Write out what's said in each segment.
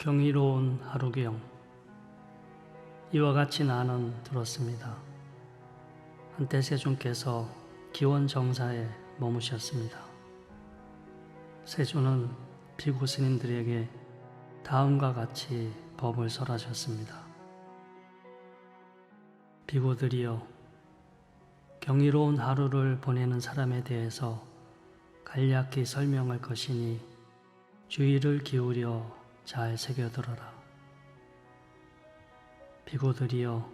경이로운 하루경. 이와 같이 나는 들었습니다. 한때 세존께서 기원정사에 머무셨습니다. 세존은 비구 스님들에게 다음과 같이 법을 설하셨습니다. 비구들이여, 경이로운 하루를 보내는 사람에 대해서 간략히 설명할 것이니 주의를 기울여 잘 새겨들어라. 비구들이여,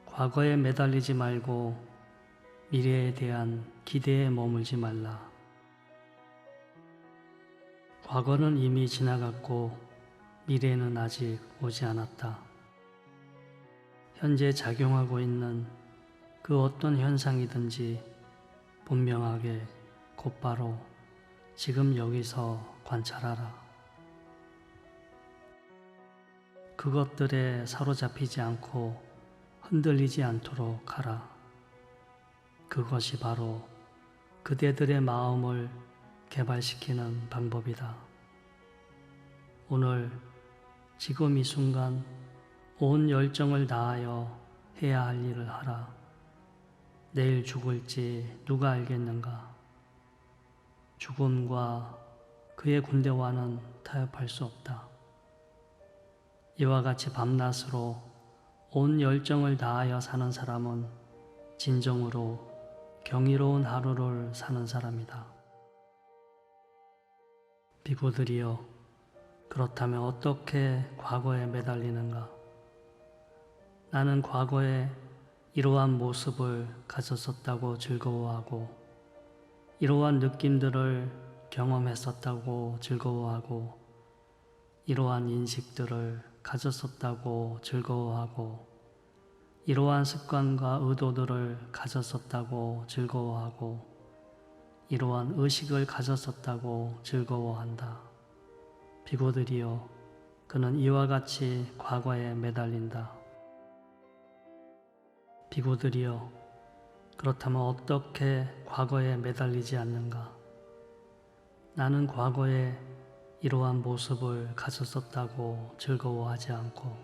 과거에 매달리지 말고 미래에 대한 기대에 머물지 말라. 과거는 이미 지나갔고 미래는 아직 오지 않았다. 현재 작용하고 있는 그 어떤 현상이든지 분명하게 곧바로 지금 여기서 관찰하라. 그것들에 사로잡히지 않고 흔들리지 않도록 하라. 그것이 바로 그대들의 마음을 개발시키는 방법이다. 오늘 지금 이 순간 온 열정을 다하여 해야 할 일을 하라. 내일 죽을지 누가 알겠는가? 죽음과 그의 군대와는 타협할 수 없다. 이와 같이 밤낮으로 온 열정을 다하여 사는 사람은 진정으로 경이로운 하루를 사는 사람이다. 비구들이여, 그렇다면 어떻게 과거에 매달리는가? 나는 과거에 이러한 모습을 가졌었다고 즐거워하고, 이러한 느낌들을 경험했었다고 즐거워하고, 이러한 인식들을 가졌었다고 즐거워하고, 이러한 습관과 의도들을 가졌었다고 즐거워하고, 이러한 의식을 가졌었다고 즐거워한다. 비구들이여, 그는 이와 같이 과거에 매달린다. 비구들이여, 그렇다면 어떻게 과거에 매달리지 않는가? 나는 과거에 이러한 모습을 가졌었다고 즐거워하지 않고,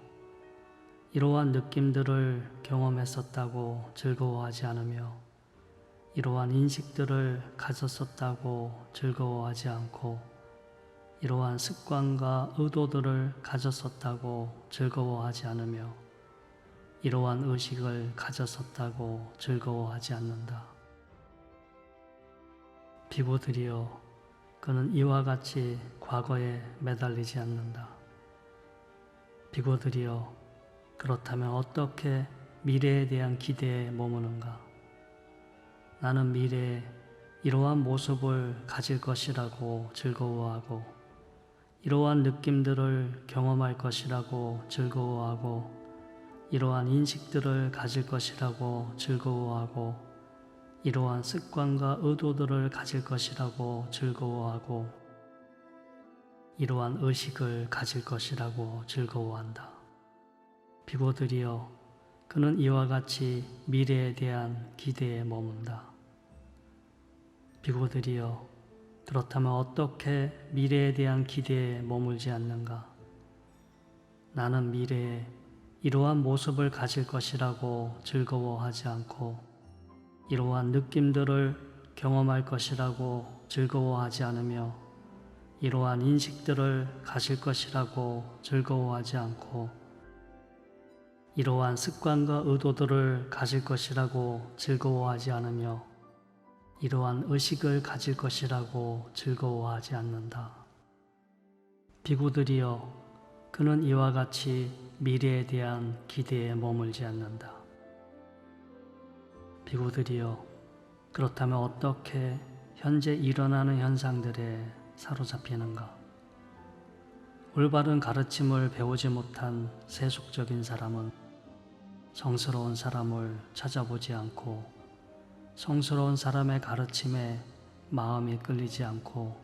이러한 느낌들을 경험했었다고 즐거워하지 않으며, 이러한 인식들을 가졌었다고 즐거워하지 않고, 이러한 습관과 의도들을 가졌었다고 즐거워하지 않으며, 이러한 의식을 가졌었다고 즐거워하지 않는다. 비구들이여, 그는 이와 같이 과거에 매달리지 않는다. 비구들이여, 그렇다면 어떻게 미래에 대한 기대에 머무는가? 나는 미래에 이러한 모습을 가질 것이라고 즐거워하고, 이러한 느낌들을 경험할 것이라고 즐거워하고, 이러한 인식들을 가질 것이라고 즐거워하고, 이러한 습관과 의도들을 가질 것이라고 즐거워하고, 이러한 의식을 가질 것이라고 즐거워한다. 비구들이여, 그는 이와 같이 미래에 대한 기대에 머문다. 비구들이여, 그렇다면 어떻게 미래에 대한 기대에 머물지 않는가? 나는 미래에 이러한 모습을 가질 것이라고 즐거워하지 않고, 이러한 느낌들을 경험할 것이라고 즐거워하지 않으며, 이러한 인식들을 가질 것이라고 즐거워하지 않고, 이러한 습관과 의도들을 가질 것이라고 즐거워하지 않으며, 이러한 의식을 가질 것이라고 즐거워하지 않는다. 비구들이여, 그는 이와 같이 미래에 대한 기대에 머물지 않는다. 비구들이여, 그렇다면 어떻게 현재 일어나는 현상들에 사로잡히는가? 올바른 가르침을 배우지 못한 세속적인 사람은 성스러운 사람을 찾아보지 않고, 성스러운 사람의 가르침에 마음이 끌리지 않고,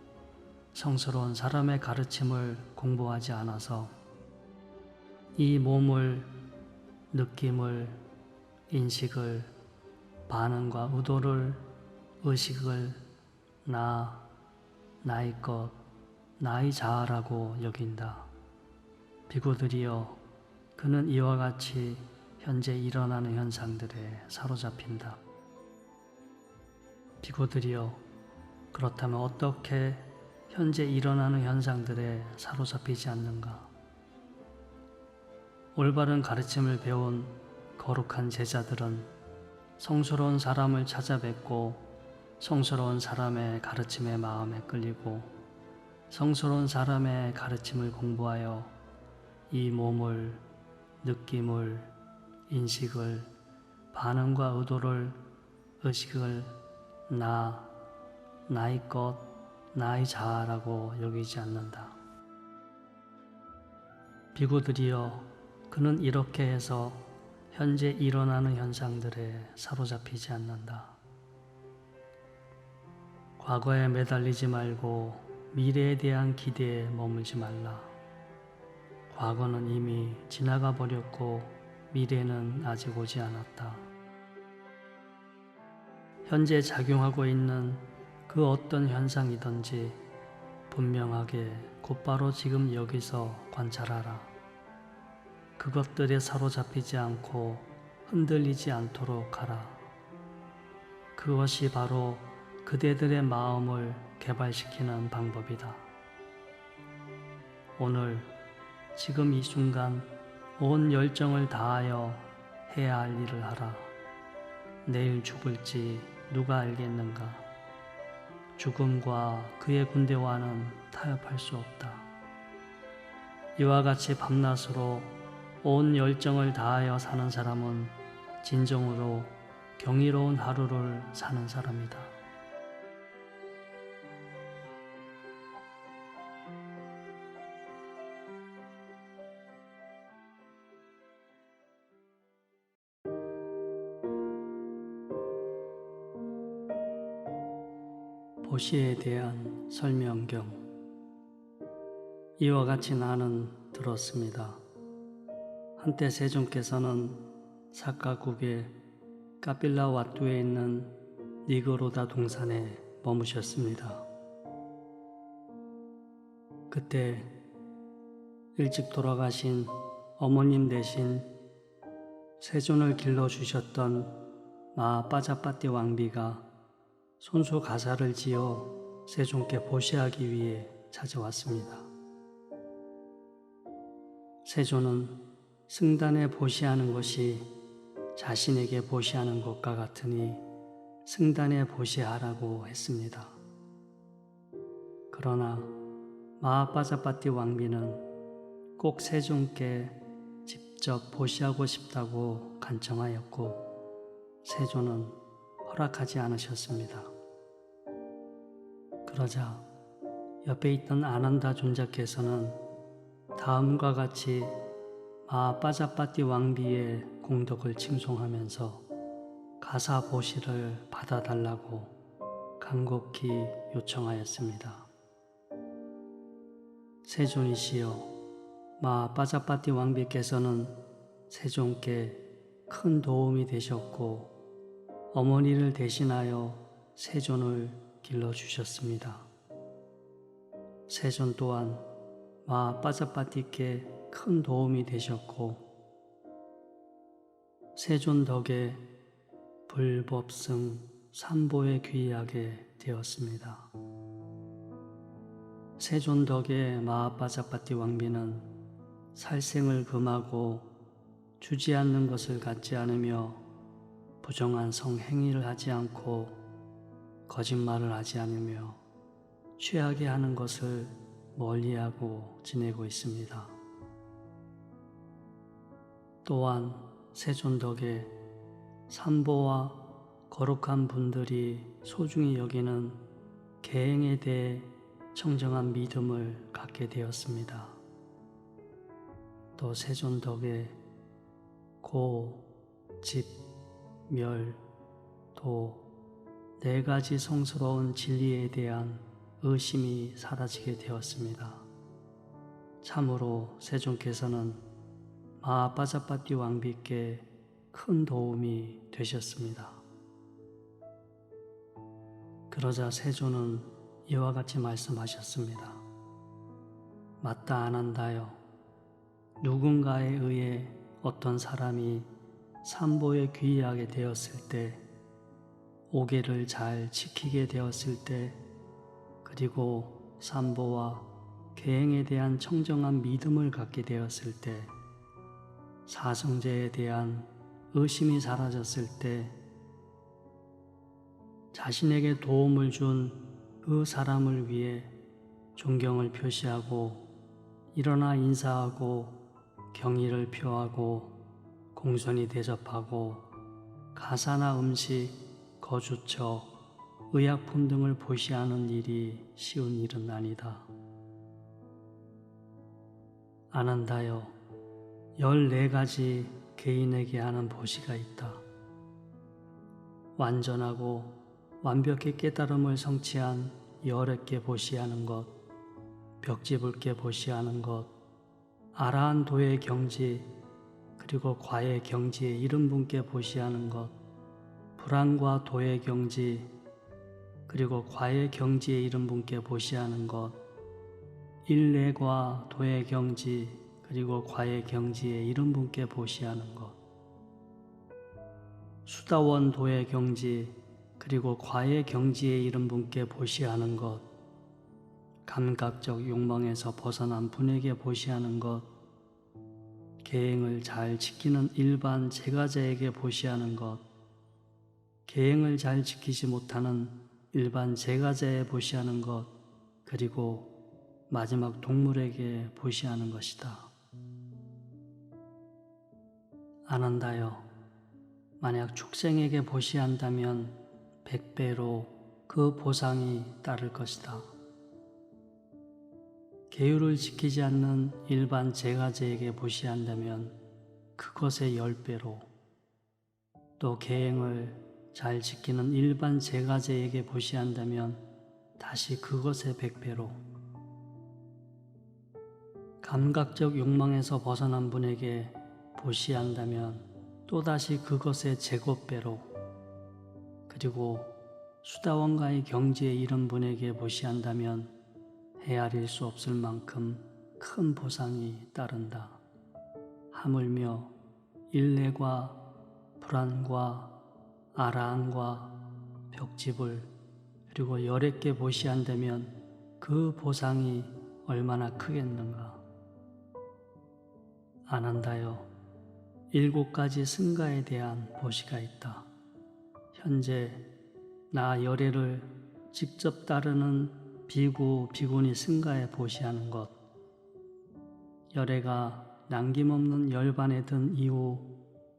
성스러운 사람의 가르침을 공부하지 않아서 이 몸을, 느낌을, 인식을, 반응과 의도를, 의식을 나의 것, 나의 자아라고 여긴다. 비구들이여, 그는 이와 같이 현재 일어나는 현상들에 사로잡힌다. 비구들이여, 그렇다면 어떻게 현재 일어나는 현상들에 사로잡히지 않는가? 올바른 가르침을 배운 거룩한 제자들은 성스러운 사람을 찾아뵙고 성스러운 사람의 가르침에 마음에 끌리고 성스러운 사람의 가르침을 공부하여 이 몸을, 느낌을, 인식을, 반응과 의도를, 의식을 나의 것, 나의 자아라고 여기지 않는다. 비구들이여, 그는 이렇게 해서 현재 일어나는 현상들에 사로잡히지 않는다. 과거에 매달리지 말고 미래에 대한 기대에 머물지 말라. 과거는 이미 지나가 버렸고 미래는 아직 오지 않았다. 현재 작용하고 있는 그 어떤 현상이든지 분명하게 곧바로 지금 여기서 관찰하라. 그것들에 사로잡히지 않고 흔들리지 않도록 하라. 그것이 바로 그대들의 마음을 개발시키는 방법이다. 오늘, 지금 이 순간 온 열정을 다하여 해야 할 일을 하라. 내일 죽을지 누가 알겠는가? 죽음과 그의 군대와는 타협할 수 없다. 이와 같이 밤낮으로 온 열정을 다하여 사는 사람은 진정으로 경이로운 하루를 사는 사람이다. 보시에 대한 설명경. 이와 같이 나는 들었습니다. 한때 세종께서는 사카국의 까빌라 와뚜에 있는 니그로다 동산에 머무셨습니다. 그때 일찍 돌아가신 어머님 대신 세존을 길러주셨던 마하빠자빠띠 왕비가 손수 가사를 지어 세존께 보시하기 위해 찾아왔습니다. 세존은 승단에 보시하는 것이 자신에게 보시하는 것과 같으니 승단에 보시하라고 했습니다. 그러나 마하빠자빠띠 왕비는 꼭 세존께 직접 보시하고 싶다고 간청하였고 세존은 허락하지 않으셨습니다. 그러자 옆에 있던 아난다 존자께서는 다음과 같이 마하빠자빠띠 왕비의 공덕을 칭송하면서 가사 보시를 받아달라고 간곡히 요청하였습니다. 세존이시여, 마하빠자빠띠 왕비께서는 세존께 큰 도움이 되셨고 어머니를 대신하여 세존을 길러주셨습니다. 세존 또한 마하빠자빠띠께 큰 도움이 되셨고 세존 덕에 불법승 삼보에 귀하게 되었습니다. 세존 덕에 마하빠자빠띠 왕비는 살생을 금하고 주지 않는 것을 갖지 않으며 부정한 성행위를 하지 않고 거짓말을 하지 않으며 취하게 하는 것을 멀리하고 지내고 있습니다. 또한 세존 덕에 삼보와 거룩한 분들이 소중히 여기는 계행에 대해 청정한 믿음을 갖게 되었습니다. 또 세존 덕에 고, 집, 멸, 도, 네 가지 성스러운 진리에 대한 의심이 사라지게 되었습니다. 참으로 세존께서는 마하빠자빠띠 왕비께 큰 도움이 되셨습니다. 그러자 세존은 이와 같이 말씀하셨습니다. 맞다 아난다여, 누군가에 의해 어떤 사람이 산보에 귀의하게 되었을 때, 오계를 잘 지키게 되었을 때, 그리고 산보와 계행에 대한 청정한 믿음을 갖게 되었을 때, 사성제에 대한 의심이 사라졌을 때, 자신에게 도움을 준 그 사람을 위해 존경을 표시하고 일어나 인사하고 경의를 표하고 공손히 대접하고 가사나 음식, 거주처, 의약품 등을 보시하는 일이 쉬운 일은 아니다. 아난다여, 14가지 개인에게 하는 보시가 있다. 완전하고 완벽히 깨달음을 성취한 열애께 보시하는 것, 벽지불께 보시하는 것, 아라한 도의 경지, 그리고 과의 경지에 이른 분께 보시하는 것, 불안과 도의 경지, 그리고 과의 경지에 이른 분께 보시하는 것, 일례과 도의 경지, 그리고 과의 경지에 이른 분께 보시하는 것, 수다원 도의 경지, 그리고 과의 경지에 이른 분께 보시하는 것, 감각적 욕망에서 벗어난 분에게 보시하는 것, 계행을 잘 지키는 일반 제가자에게 보시하는 것, 계행을 잘 지키지 못하는 일반 제가자에 보시하는 것, 그리고 마지막 동물에게 보시하는 것이다. 아난다여, 만약 축생에게 보시한다면 100배로 그 보상이 따를 것이다. 계율을 지키지 않는 일반 제가제에게 보시한다면 그것의 10배로, 또 계행을 잘 지키는 일반 제가제에게 보시한다면 다시 그것의 100배로, 감각적 욕망에서 벗어난 분에게 보시한다면 또다시 그것의 제곱배로, 그리고 수다원가의 경지에 이른 분에게 보시한다면 헤아릴 수 없을 만큼 큰 보상이 따른다. 하물며 일례과 불안과 아라한과 벽집을 그리고 열애께 보시한다면 그 보상이 얼마나 크겠는가. 아난다여, 7가지 승가에 대한 보시가 있다. 현재 나 열애를 직접 따르는 비구, 비구니 승가에 보시하는 것, 열애가 남김없는 열반에 든 이후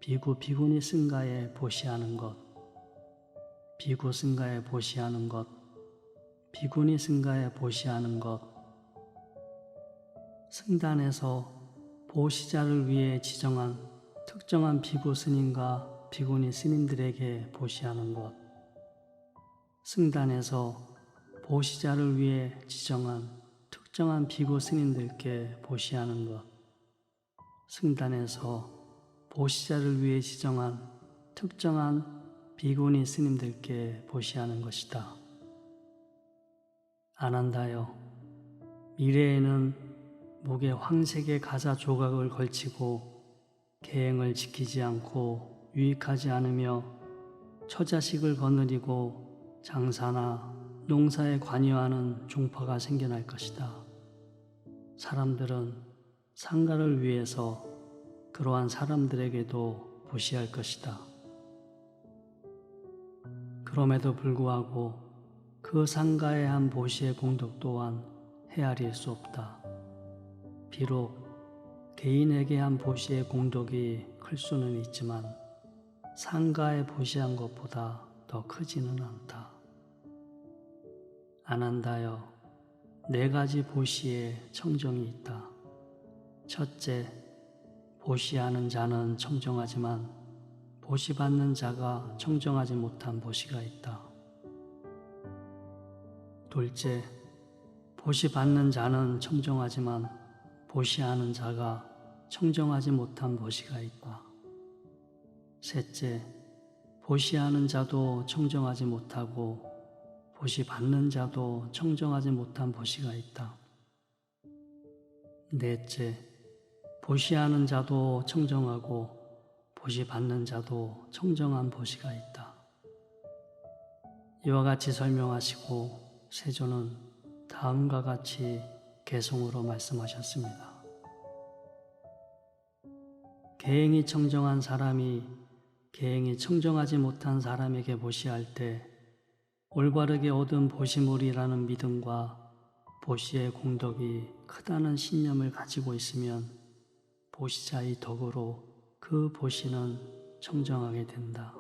비구, 비구니 승가에 보시하는 것, 비구 승가에 보시하는 것, 비구니 승가에 보시하는 것, 승단에서 보시자를 위해 지정한 특정한 비구 스님과 비구니 스님들에게 보시하는 것, 승단에서 보시자를 위해 지정한 특정한 비구 스님들께 보시하는 것, 승단에서 보시자를 위해 지정한 특정한 비구니 스님들께 보시하는 것이다. 아난다여, 미래에는 목에 황색의 가자 조각을 걸치고 계행을 지키지 않고 유익하지 않으며 처자식을 거느리고 장사나 농사에 관여하는 종파가 생겨날 것이다. 사람들은 상가를 위해서 그러한 사람들에게도 보시할 것이다. 그럼에도 불구하고 그 상가에 한 보시의 공덕 또한 헤아릴 수 없다. 비록 개인에게 한 보시의 공덕이 클 수는 있지만 상가에 보시한 것보다 더 크지는 않다. 아난다여, 4가지 보시에 청정이 있다. 첫째, 보시하는 자는 청정하지만 보시받는 자가 청정하지 못한 보시가 있다. 둘째, 보시받는 자는 청정하지만 보시하는 자가 청정하지 못한 보시가 있다. 셋째, 보시하는 자도 청정하지 못하고 보시받는 자도 청정하지 못한 보시가 있다. 넷째, 보시하는 자도 청정하고 보시받는 자도 청정한 보시가 있다. 이와 같이 설명하시고 세존은 다음과 같이 개송으로 말씀하셨습니다. 계행이 청정한 사람이 계행이 청정하지 못한 사람에게 보시할 때 올바르게 얻은 보시물이라는 믿음과 보시의 공덕이 크다는 신념을 가지고 있으면 보시자의 덕으로 그 보시는 청정하게 된다.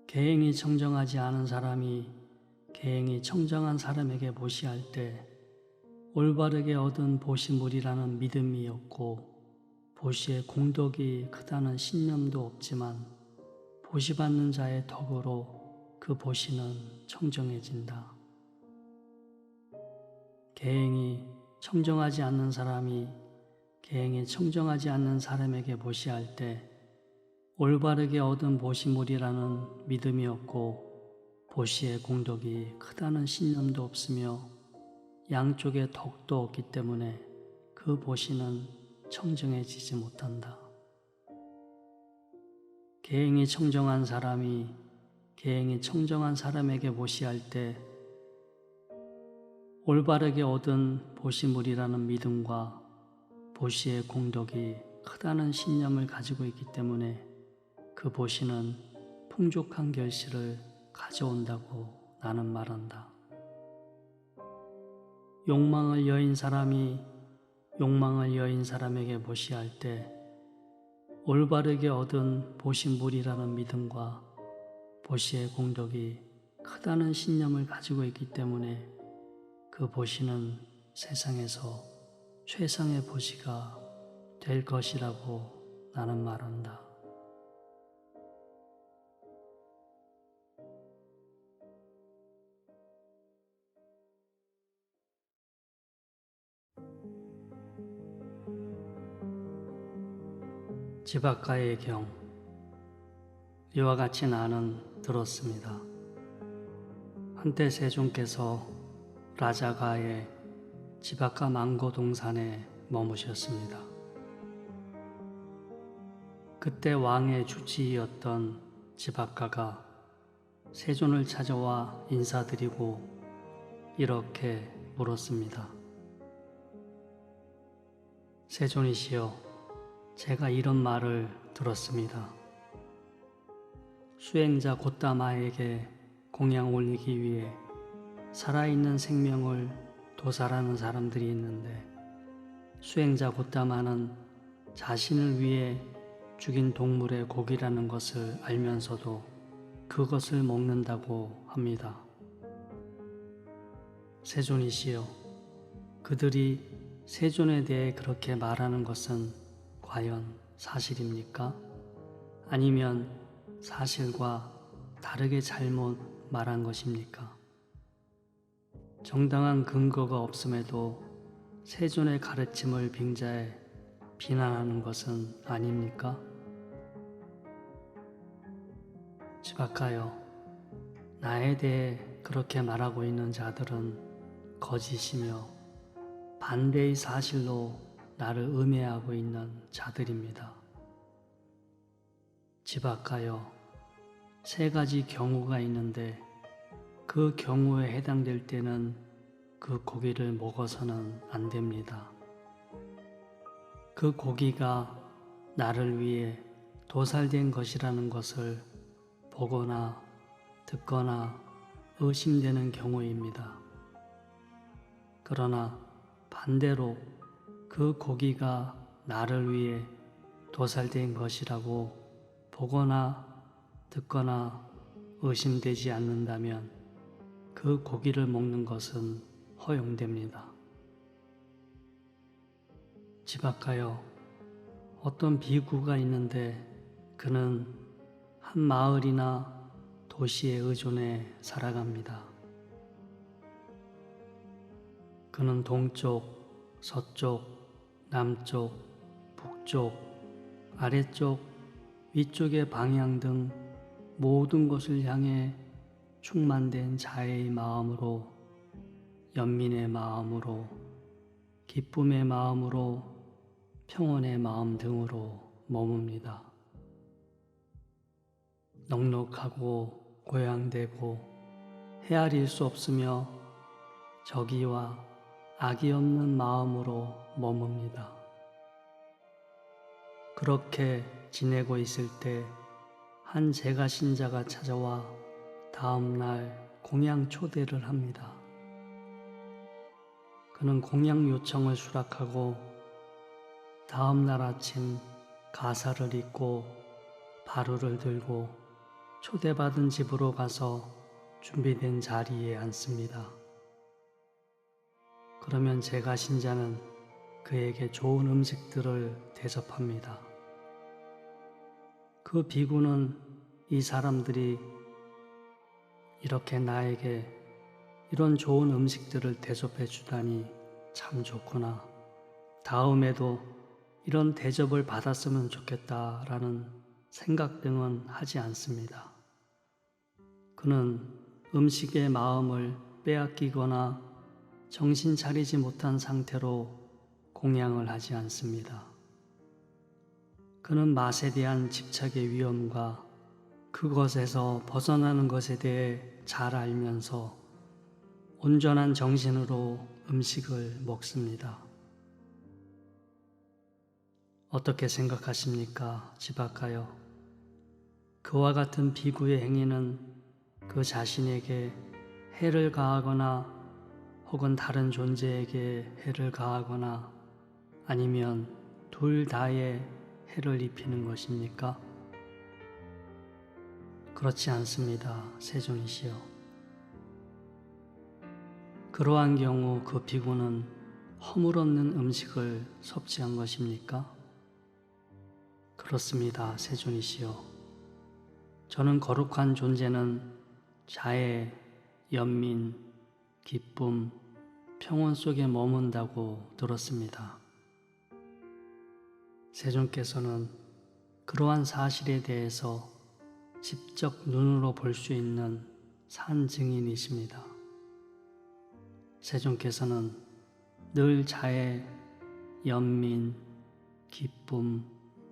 계행이 청정하지 않은 사람이 계행이 청정한 사람에게 보시할 때 올바르게 얻은 보시물이라는 믿음이 없고 보시의 공덕이 크다는 신념도 없지만 보시받는 자의 덕으로 그 보시는 청정해진다. 계행이 청정하지 않는 사람이 계행이 청정하지 않는 사람에게 보시할 때 올바르게 얻은 보시물이라는 믿음이 없고 보시의 공덕이 크다는 신념도 없으며 양쪽에 덕도 없기 때문에 그 보시는 청정해지지 못한다. 계행이 청정한 사람이 계행이 청정한 사람에게 보시할 때 올바르게 얻은 보시물이라는 믿음과 보시의 공덕이 크다는 신념을 가지고 있기 때문에 그 보시는 풍족한 결실을 가져온다고 나는 말한다. 욕망을 여인 사람이 욕망을 여인 사람에게 보시할 때 올바르게 얻은 보시물이라는 믿음과 보시의 공덕이 크다는 신념을 가지고 있기 때문에 그 보시는 세상에서 최상의 보시가 될 것이라고 나는 말한다. 지박가의 경. 이와 같이 나는 들었습니다. 한때 세존께서 라자가의 지박가 망고 동산에 머무셨습니다. 그때 왕의 주치의였던 지박가가 세존을 찾아와 인사드리고 이렇게 물었습니다. 세존이시여, 제가 이런 말을 들었습니다. 수행자 고따마에게 공양 올리기 위해 살아있는 생명을 도살하는 사람들이 있는데 수행자 고따마는 자신을 위해 죽인 동물의 고기라는 것을 알면서도 그것을 먹는다고 합니다. 세존이시여, 그들이 세존에 대해 그렇게 말하는 것은 과연 사실입니까? 아니면 사실과 다르게 잘못 말한 것입니까? 정당한 근거가 없음에도 세존의 가르침을 빙자해 비난하는 것은 아닙니까? 지박가여, 나에 대해 그렇게 말하고 있는 자들은 거짓이며 반대의 사실로 나를 음해하고 있는 자들입니다. 지박가여, 세 가지 경우가 있는데 그 경우에 해당될 때는 그 고기를 먹어서는 안 됩니다. 그 고기가 나를 위해 도살된 것이라는 것을 보거나 듣거나 의심되는 경우입니다. 그러나 반대로 그 고기가 나를 위해 도살된 것이라고 보거나 듣거나 의심되지 않는다면 그 고기를 먹는 것은 허용됩니다. 지박가여, 어떤 비구가 있는데 그는 한 마을이나 도시에 의존해 살아갑니다. 그는 동쪽, 서쪽, 남쪽, 북쪽, 아래쪽, 위쪽의 방향 등 모든 것을 향해 충만된 자애의 마음으로, 연민의 마음으로, 기쁨의 마음으로 평온의 마음 등으로 머뭅니다. 넉넉하고 고양되고 헤아릴 수 없으며 적의와 악이 없는 마음으로 머뭅니다. 그렇게 지내고 있을 때 한 제가 신자가 찾아와 다음 날 공양 초대를 합니다. 그는 공양 요청을 수락하고 다음 날 아침 가사를 입고 바루를 들고 초대받은 집으로 가서 준비된 자리에 앉습니다. 그러면 제가 신자는 그에게 좋은 음식들을 대접합니다. 그 비구는 이 사람들이 이렇게 나에게 이런 좋은 음식들을 대접해 주다니 참 좋구나. 다음에도 이런 대접을 받았으면 좋겠다라는 생각 등은 하지 않습니다. 그는 음식의 마음을 빼앗기거나 정신 차리지 못한 상태로 공양을 하지 않습니다. 그는 맛에 대한 집착의 위험과 그것에서 벗어나는 것에 대해 잘 알면서 온전한 정신으로 음식을 먹습니다. 어떻게 생각하십니까, 지바카요? 그와 같은 비구의 행위는 그 자신에게 해를 가하거나 혹은 다른 존재에게 해를 가하거나 아니면 둘 다에 해를 입히는 것입니까? 그렇지 않습니다, 세존이시여. 그러한 경우 그 비구는 허물없는 음식을 섭취한 것입니까? 그렇습니다, 세존이시여. 저는 거룩한 존재는 자애, 연민, 기쁨, 평온 속에 머문다고 들었습니다. 세존께서는 그러한 사실에 대해서 직접 눈으로 볼 수 있는 산 증인이십니다. 세존께서는 늘 자애, 연민, 기쁨,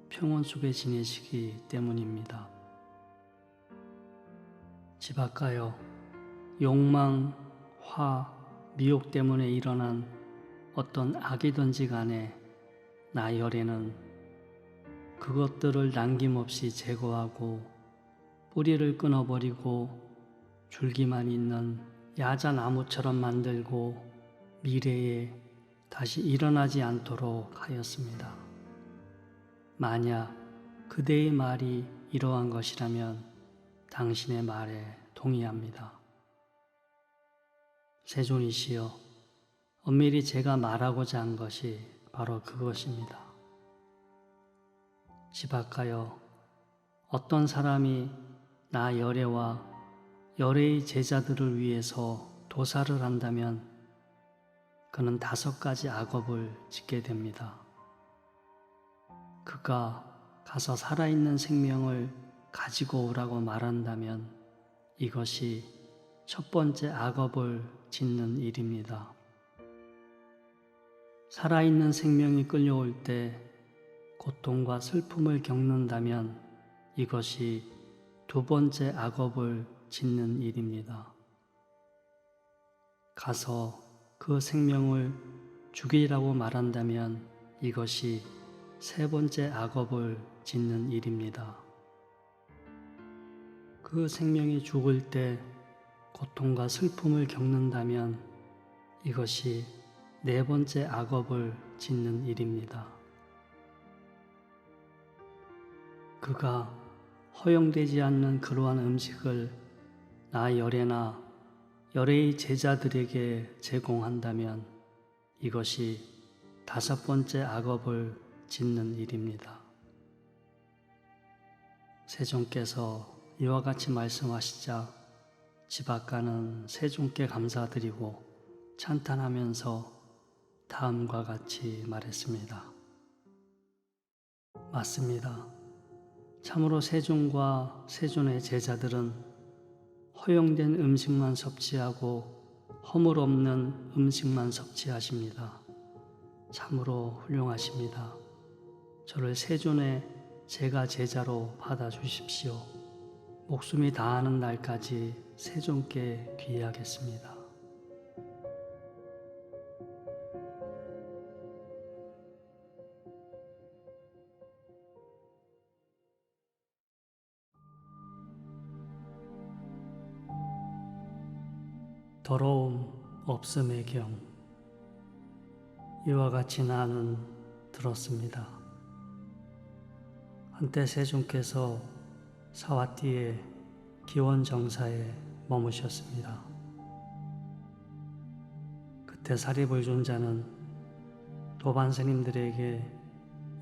평온 속에 지내시기 때문입니다. 지바카요, 욕망, 화, 미혹 때문에 일어난 어떤 악이든지 간에 나 열에는 그것들을 남김없이 제거하고 뿌리를 끊어버리고 줄기만 있는 야자나무처럼 만들고 미래에 다시 일어나지 않도록 하였습니다. 만약 그대의 말이 이러한 것이라면 당신의 말에 동의합니다. 세존이시여, 엄밀히 제가 말하고자 한 것이 바로 그것입니다. 지바카여, 어떤 사람이 나 열애와 열애의 제자들을 위해서 도사를 한다면 그는 5가지 악업을 짓게 됩니다. 그가 가서 살아있는 생명을 가지고 오라고 말한다면 이것이 첫 번째 악업을 짓는 일입니다. 살아있는 생명이 끌려올 때 고통과 슬픔을 겪는다면 이것이 2번째 악업을 짓는 일입니다. 가서 그 생명을 죽이라고 말한다면 이것이 3번째 악업을 짓는 일입니다. 그 생명이 죽을 때 고통과 슬픔을 겪는다면 이것이 4번째 악업을 짓는 일입니다. 그가 허용되지 않는 그러한 음식을 나 열애나 열애의 제자들에게 제공한다면 이것이 5번째 악업을 짓는 일입니다. 세존께서 이와 같이 말씀하시자 지바카는 세존께 감사드리고 찬탄하면서 다음과 같이 말했습니다. 맞습니다. 참으로 세존과 세존의 제자들은 허용된 음식만 섭취하고 허물 없는 음식만 섭취하십니다. 참으로 훌륭하십니다. 저를 세존의 제가 제자로 받아주십시오. 목숨이 다하는 날까지 세존께 귀의하겠습니다. 더러움 없음의 경. 이와 같이 나는 들었습니다. 한때 세존께서 사와띠의 기원정사에 머무셨습니다. 그때 사리불존자는 도반스님들에게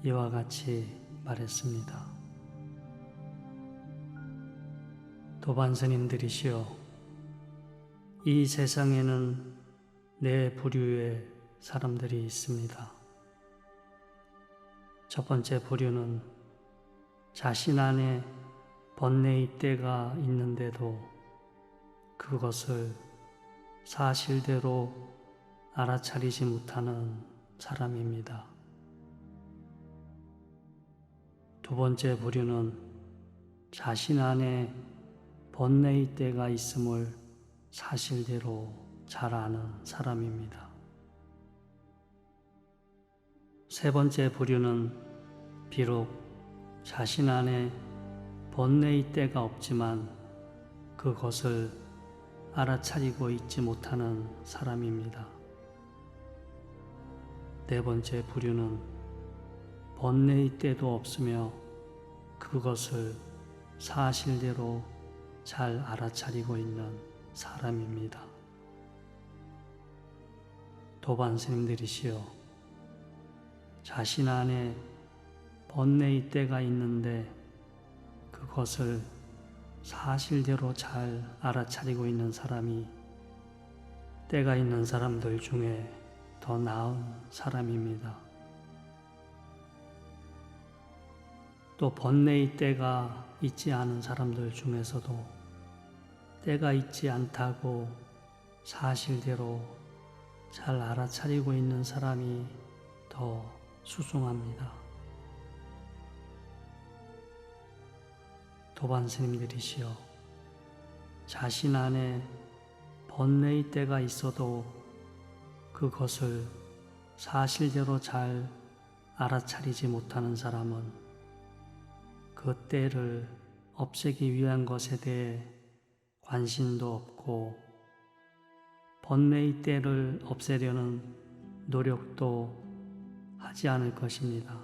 이와 같이 말했습니다. 도반스님들이시여, 이 세상에는 네 부류의 사람들이 있습니다. 첫 번째 부류는 자신 안에 번뇌의 때가 있는데도 그것을 사실대로 알아차리지 못하는 사람입니다. 두 번째 부류는 자신 안에 번뇌의 때가 있음을 사실대로 잘 아는 사람입니다. 세 번째 부류는 비록 자신 안에 번뇌의 때가 없지만 그것을 알아차리고 있지 못하는 사람입니다. 네 번째 부류는 번뇌의 때도 없으며 그것을 사실대로 잘 알아차리고 있는 사람입니다. 도반스님들이시여, 자신 안에 번뇌의 때가 있는데 그것을 사실대로 잘 알아차리고 있는 사람이 때가 있는 사람들 중에 더 나은 사람입니다. 또 번뇌의 때가 있지 않은 사람들 중에서도 때가 있지 않다고 사실대로 잘 알아차리고 있는 사람이 더 수승합니다. 도반스님들이시여, 자신 안에 번뇌의 때가 있어도 그것을 사실대로 잘 알아차리지 못하는 사람은 그 때를 없애기 위한 것에 대해 관심도 없고 번뇌의 때를 없애려는 노력도 하지 않을 것입니다.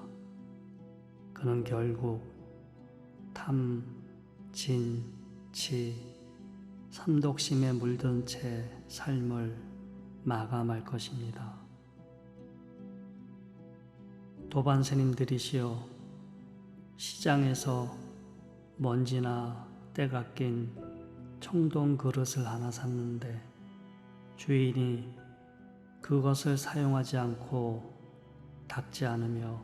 그는 결국 탐, 진, 치, 삼독심에 물든 채 삶을 마감할 것입니다. 도반스님들이시여, 시장에서 먼지나 때가 낀 청동 그릇을 하나 샀는데 주인이 그것을 사용하지 않고 닦지 않으며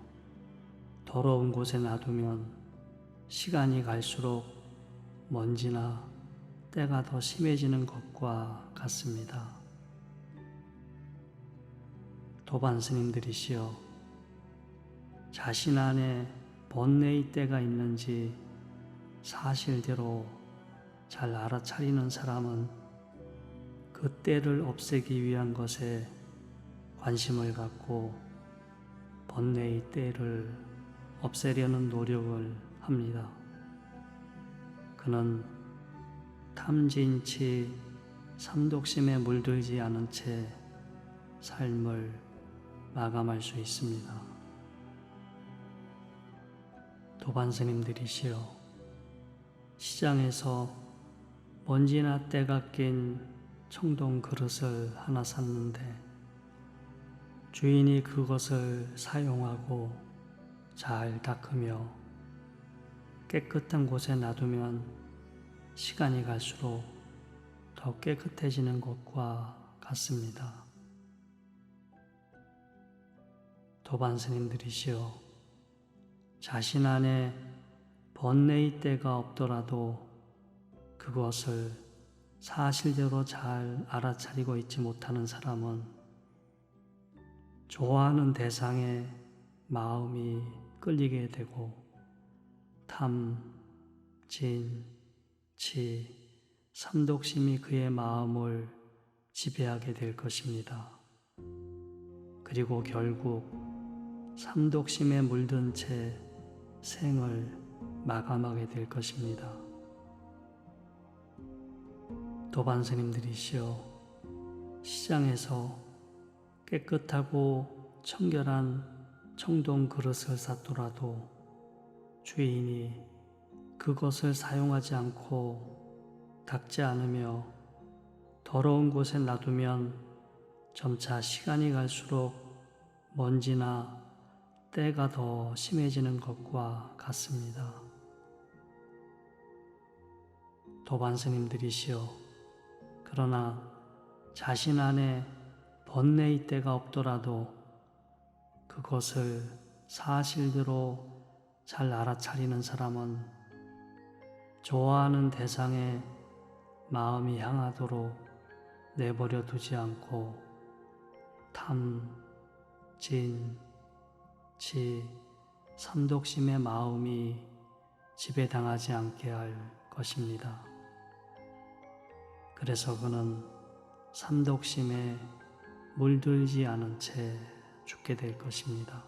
더러운 곳에 놔두면 시간이 갈수록 먼지나 때가 더 심해지는 것과 같습니다. 도반스님들이시여, 자신 안에 번뇌의 때가 있는지 사실대로 잘 알아차리는 사람은 그 때를 없애기 위한 것에 관심을 갖고 번뇌의 때를 없애려는 노력을 합니다. 그는 탐진치 삼독심에 물들지 않은 채 삶을 마감할 수 있습니다. 도반스님들이시여, 시장에서 먼지나 때가 낀 청동 그릇을 하나 샀는데 주인이 그것을 사용하고 잘 닦으며 깨끗한 곳에 놔두면 시간이 갈수록 더 깨끗해지는 것과 같습니다. 도반스님들이시여, 자신 안에 번뇌의 때가 없더라도 그것을 사실대로 잘 알아차리고 있지 못하는 사람은 좋아하는 대상에 마음이 끌리게 되고 탐, 진, 치, 삼독심이 그의 마음을 지배하게 될 것입니다. 그리고 결국 삼독심에 물든 채 생을 마감하게 될 것입니다. 도반스님들이시여, 시장에서 깨끗하고 청결한 청동 그릇을 샀더라도 주인이 그것을 사용하지 않고 닦지 않으며 더러운 곳에 놔두면 점차 시간이 갈수록 먼지나 때가 더 심해지는 것과 같습니다. 도반스님들이시여, 그러나 자신 안에 번뇌의 때가 없더라도 그것을 사실대로 잘 알아차리는 사람은 좋아하는 대상에 마음이 향하도록 내버려 두지 않고 탐, 진, 치, 삼독심의 마음이 지배당하지 않게 할 것입니다. 그래서 그는 삼독심에 물들지 않은 채 죽게 될 것입니다.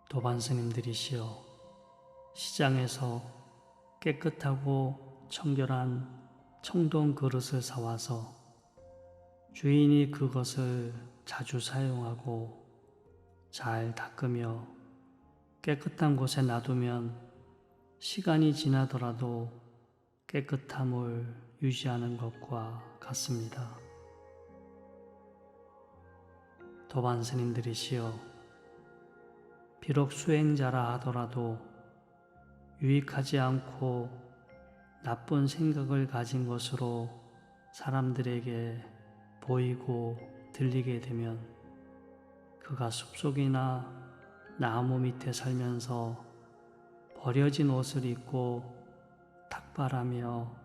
도반스님들이시여, 시장에서 깨끗하고 청결한 청동 그릇을 사와서 주인이 그것을 자주 사용하고 잘 닦으며 깨끗한 곳에 놔두면 시간이 지나더라도 깨끗함을 유지하는 것과 같습니다. 도반스님들이시여, 비록 수행자라 하더라도 유익하지 않고 나쁜 생각을 가진 것으로 사람들에게 보이고 들리게 되면 그가 숲속이나 나무 밑에 살면서 버려진 옷을 입고 탁발하며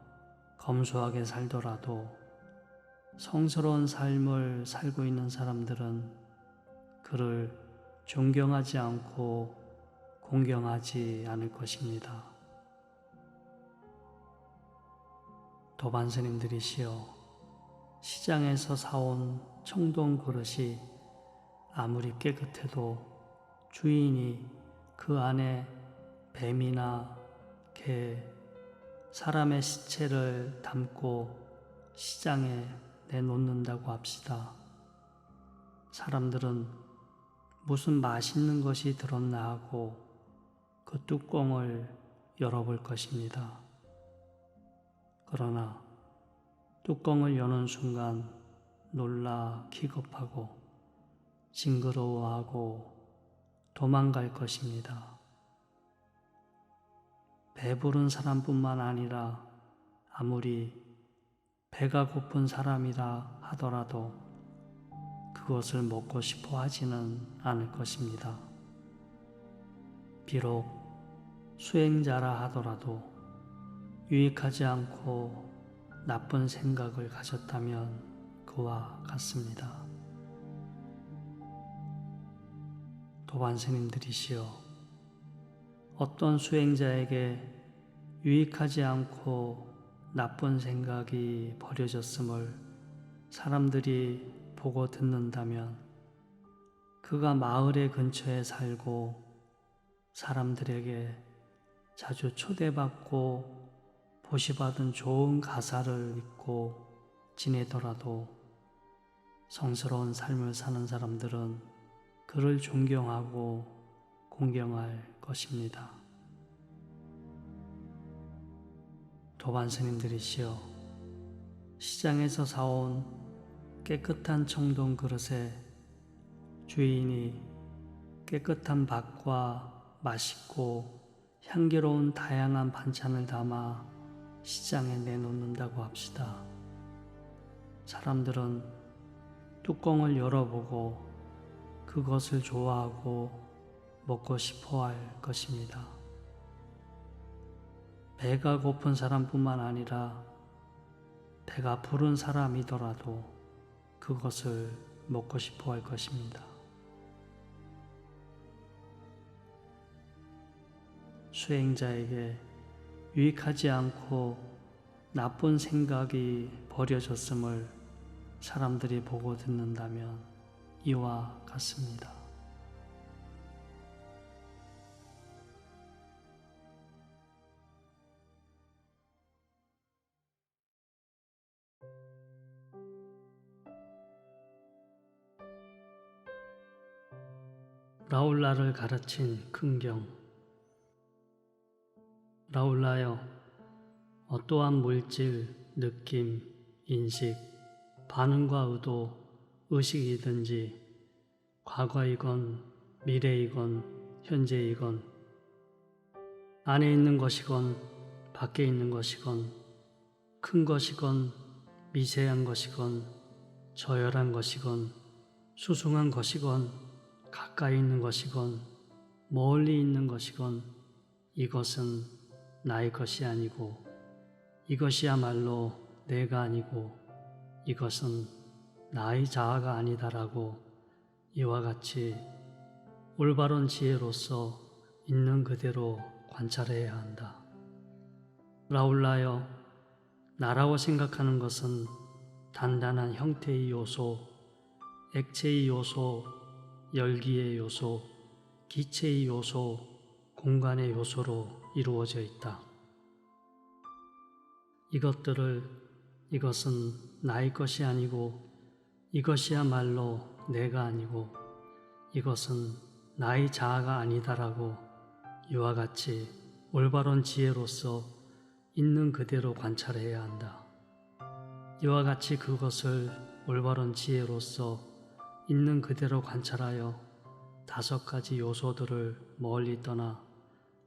검소하게 살더라도 성스러운 삶을 살고 있는 사람들은 그를 존경하지 않고 공경하지 않을 것입니다. 도반스님들이시여, 시장에서 사온 청동 그릇이 아무리 깨끗해도 주인이 그 안에 뱀이나 개, 사람의 시체를 담고 시장에 내놓는다고 합시다. 사람들은 무슨 맛있는 것이 들었나 하고 그 뚜껑을 열어볼 것입니다. 그러나 뚜껑을 여는 순간 놀라 기겁하고 징그러워하고 도망갈 것입니다. 배부른 사람뿐만 아니라 아무리 배가 고픈 사람이라 하더라도 그것을 먹고 싶어 하지는 않을 것입니다. 비록 수행자라 하더라도 유익하지 않고 나쁜 생각을 가졌다면 그와 같습니다. 도반스님들이시여, 어떤 수행자에게 유익하지 않고 나쁜 생각이 버려졌음을 사람들이 보고 듣는다면 그가 마을의 근처에 살고 사람들에게 자주 초대받고 보시받은 좋은 가사를 읽고 지내더라도 성스러운 삶을 사는 사람들은 그를 존경하고 공경할 것입니다. 도반스님들이시여, 시장에서 사온 깨끗한 청동 그릇에 주인이 깨끗한 밥과 맛있고 향기로운 다양한 반찬을 담아 시장에 내놓는다고 합시다. 사람들은 뚜껑을 열어보고 그것을 좋아하고 먹고 싶어 할 것입니다. 배가 고픈 사람뿐만 아니라 배가 부른 사람이더라도 그것을 먹고 싶어 할 것입니다. 수행자에게 유익하지 않고 나쁜 생각이 버려졌음을 사람들이 보고 듣는다면 이와 같습니다. 라울라를 가르친 큰경. 라울라여, 어떠한 물질, 느낌, 인식, 반응과 의도, 의식이든지 과거이건 미래이건 현재이건 안에 있는 것이건 밖에 있는 것이건 큰 것이건 미세한 것이건 저열한 것이건 수승한 것이건 가까이 있는 것이건 멀리 있는 것이건 이것은 나의 것이 아니고 이것이야말로 내가 아니고 이것은 나의 자아가 아니다라고 이와 같이 올바른 지혜로서 있는 그대로 관찰해야 한다. 라울라여, 나라고 생각하는 것은 단단한 형태의 요소, 액체의 요소, 열기의 요소, 기체의 요소, 공간의 요소로 이루어져 있다. 이것은 나의 것이 아니고 이것이야말로 내가 아니고 이것은 나의 자아가 아니다라고 이와 같이 올바른 지혜로서 있는 그대로 관찰해야 한다. 이와 같이 그것을 올바른 지혜로서 있는 그대로 관찰하여 5가지 요소들을 멀리 떠나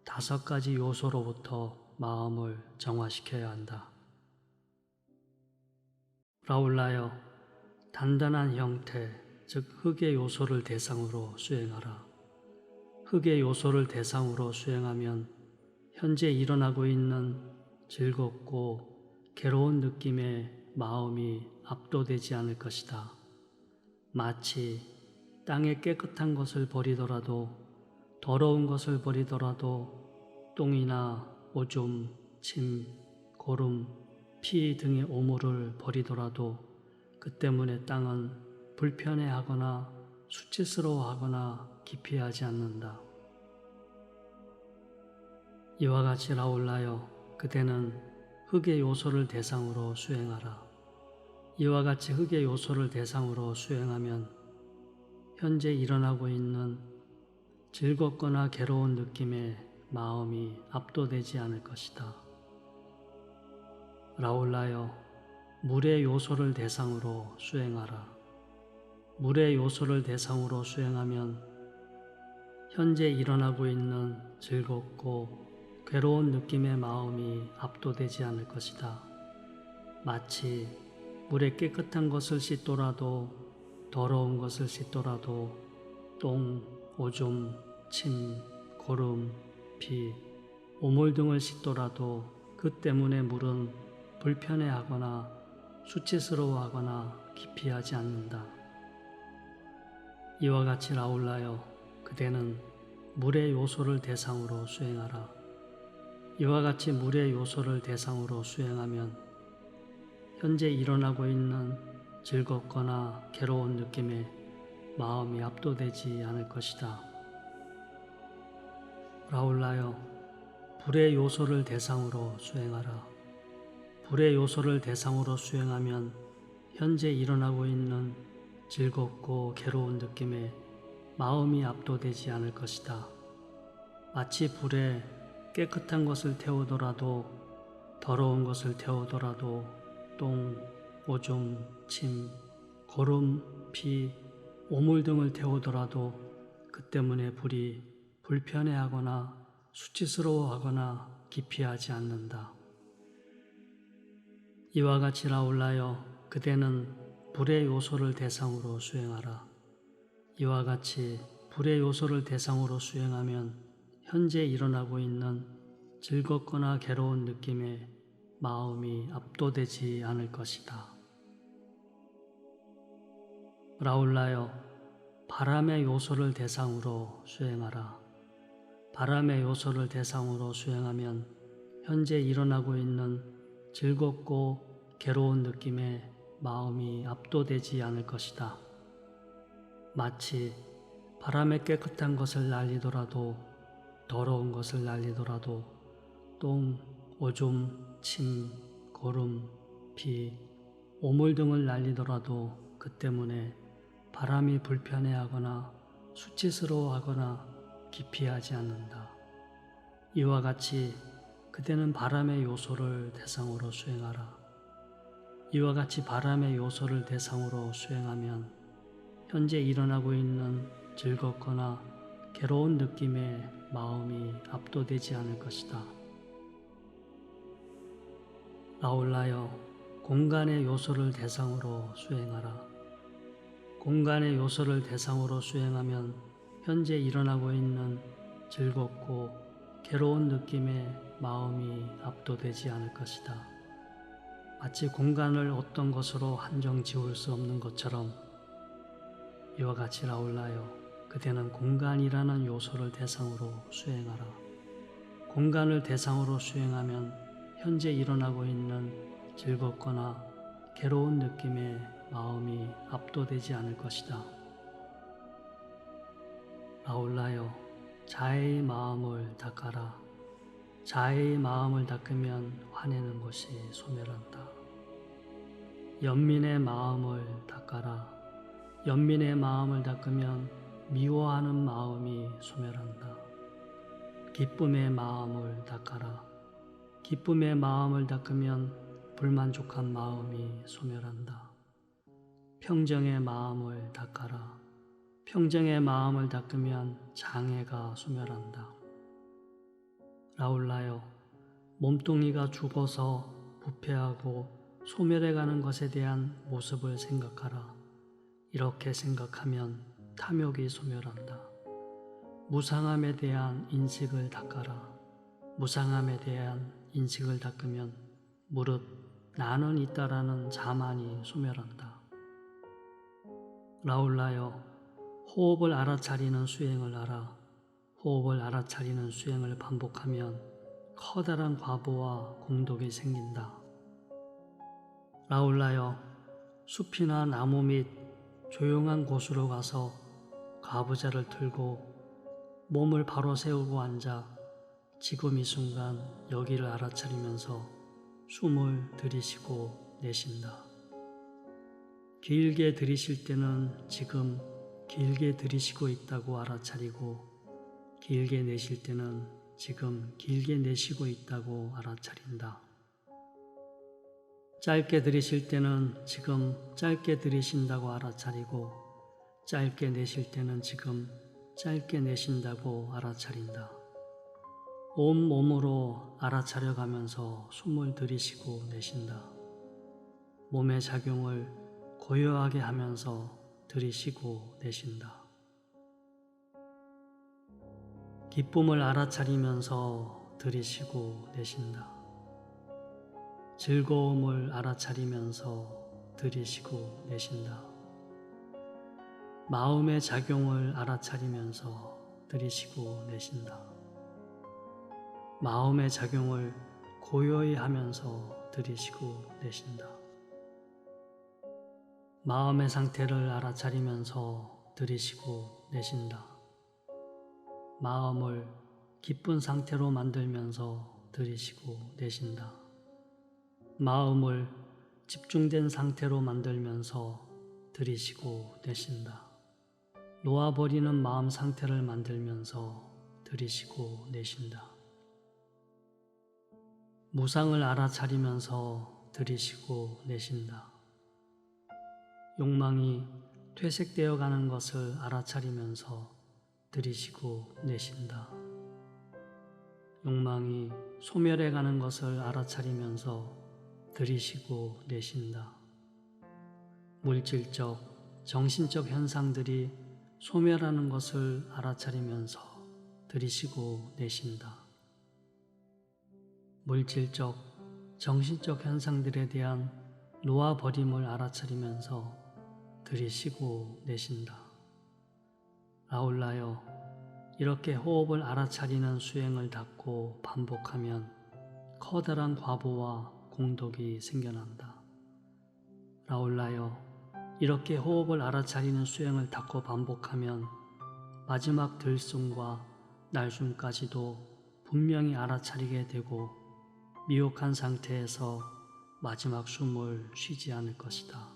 5가지 요소로부터 마음을 정화시켜야 한다. 라울라여, 단단한 형태, 즉 흙의 요소를 대상으로 수행하라. 흙의 요소를 대상으로 수행하면 현재 일어나고 있는 즐겁고 괴로운 느낌에 마음이 압도되지 않을 것이다. 마치 땅에 깨끗한 것을 버리더라도 더러운 것을 버리더라도 똥이나 오줌, 침, 고름, 피 등의 오물을 버리더라도 그 때문에 땅은 불편해하거나 수치스러워하거나 기피하지 않는다. 이와 같이 라울라여, 그대는 흙의 요소를 대상으로 수행하라. 이와 같이 흙의 요소를 대상으로 수행하면 현재 일어나고 있는 즐겁거나 괴로운 느낌에 마음이 압도되지 않을 것이다. 라울라여, 물의 요소를 대상으로 수행하라. 물의 요소를 대상으로 수행하면 현재 일어나고 있는 즐겁고 괴로운 느낌의 마음이 압도되지 않을 것이다. 마치 물에 깨끗한 것을 씻더라도 더러운 것을 씻더라도 똥, 오줌, 침, 고름, 피, 오물 등을 씻더라도 그 때문에 물은 불편해하거나 수치스러워하거나 기피하지 않는다. 이와 같이 라울라여, 그대는 물의 요소를 대상으로 수행하라. 이와 같이 물의 요소를 대상으로 수행하면 현재 일어나고 있는 즐겁거나 괴로운 느낌에 마음이 압도되지 않을 것이다. 라울라여, 불의 요소를 대상으로 수행하라. 불의 요소를 대상으로 수행하면 현재 일어나고 있는 즐겁고 괴로운 느낌에 마음이 압도되지 않을 것이다. 마치 불에 깨끗한 것을 태우더라도 더러운 것을 태우더라도 똥, 오줌, 침, 고름, 피, 오물 등을 태우더라도 그 때문에 불이 불편해하거나 수치스러워하거나 기피하지 않는다. 이와 같이 라울라여, 그대는 불의 요소를 대상으로 수행하라. 이와 같이 불의 요소를 대상으로 수행하면 현재 일어나고 있는 즐겁거나 괴로운 느낌에 마음이 압도되지 않을 것이다. 라울라여, 바람의 요소를 대상으로 수행하라. 바람의 요소를 대상으로 수행하면 현재 일어나고 있는 즐겁고 괴로운 느낌에 마음이 압도되지 않을 것이다. 마치 바람에 깨끗한 것을 날리더라도, 더러운 것을 날리더라도, 똥, 오줌, 침, 고름, 비, 오물 등을 날리더라도 그 때문에 바람이 불편해하거나 수치스러워하거나 기피하지 않는다. 이와 같이 그대는 바람의 요소를 대상으로 수행하라. 이와 같이 바람의 요소를 대상으로 수행하면 현재 일어나고 있는 즐겁거나 괴로운 느낌에 마음이 압도되지 않을 것이다. 라울라여, 공간의 요소를 대상으로 수행하라. 공간의 요소를 대상으로 수행하면 현재 일어나고 있는 즐겁고 괴로운 느낌에 마음이 압도되지 않을 것이다. 마치 공간을 어떤 것으로 한정 지울 수 없는 것처럼 이와 같이 라울라여, 그대는 공간이라는 요소를 대상으로 수행하라. 공간을 대상으로 수행하면 현재 일어나고 있는 즐겁거나 괴로운 느낌에 마음이 압도되지 않을 것이다. 라울라여, 자애의 마음을 닦아라. 자애의 마음을 닦으면 화내는 것이 소멸한다. 연민의 마음을 닦아라. 연민의 마음을 닦으면 미워하는 마음이 소멸한다. 기쁨의 마음을 닦아라. 기쁨의 마음을 닦으면 불만족한 마음이 소멸한다. 평정의 마음을 닦아라. 평정의 마음을 닦으면 장애가 소멸한다. 라울라여, 몸뚱이가 죽어서 부패하고 소멸해가는 것에 대한 모습을 생각하라. 이렇게 생각하면 탐욕이 소멸한다. 무상함에 대한 인식을 닦아라. 무상함에 대한 인식을 닦으면 무릇 나는 있다라는 자만이 소멸한다. 라울라여, 호흡을 알아차리는 수행을 하라. 호흡을 알아차리는 수행을 반복하면 커다란 과보와 공덕이 생긴다. 라울라여, 숲이나 나무 및 조용한 곳으로 가서 가부좌를 들고 몸을 바로 세우고 앉아 지금 이 순간 여기를 알아차리면서 숨을 들이쉬고 내쉰다. 길게 들이쉴 때는 지금 길게 들이쉬고 있다고 알아차리고, 길게 내쉴 때는 지금 길게 내쉬고 있다고 알아차린다. 짧게 들이쉴 때는 지금 짧게 들이쉰다고 알아차리고, 짧게 내쉴 때는 지금 짧게 내쉰다고 알아차린다. 온몸으로 알아차려가면서 숨을 들이쉬고 내쉰다. 몸의 작용을 고요하게 하면서 들이쉬고 내쉰다. 기쁨을 알아차리면서 들이쉬고 내쉰다. 즐거움을 알아차리면서 들이쉬고 내쉰다. 마음의 작용을 알아차리면서 들이쉬고 내쉰다. 마음의 작용을 고요히 하면서 들이쉬고 내쉰다. 마음의 상태를 알아차리면서 들이쉬고 내쉰다. 마음을 기쁜 상태로 만들면서 들이쉬고 내쉰다. 마음을 집중된 상태로 만들면서 들이쉬고 내쉰다. 놓아버리는 마음 상태를 만들면서 들이쉬고 내쉰다. 무상을 알아차리면서 들이쉬고 내쉰다. 욕망이 퇴색되어 가는 것을 알아차리면서 들이쉬고 내쉰다. 욕망이 소멸해 가는 것을 알아차리면서 들이쉬고 내쉰다. 물질적, 정신적 현상들이 소멸하는 것을 알아차리면서 들이쉬고 내쉰다. 물질적, 정신적 현상들에 대한 놓아버림을 알아차리면서 들이쉬고 내쉰다. 라울라여, 이렇게 호흡을 알아차리는 수행을 닦고 반복하면 커다란 과보와 공덕이 생겨난다. 라울라여, 이렇게 호흡을 알아차리는 수행을 닦고 반복하면 마지막 들숨과 날숨까지도 분명히 알아차리게 되고 미혹한 상태에서 마지막 숨을 쉬지 않을 것이다.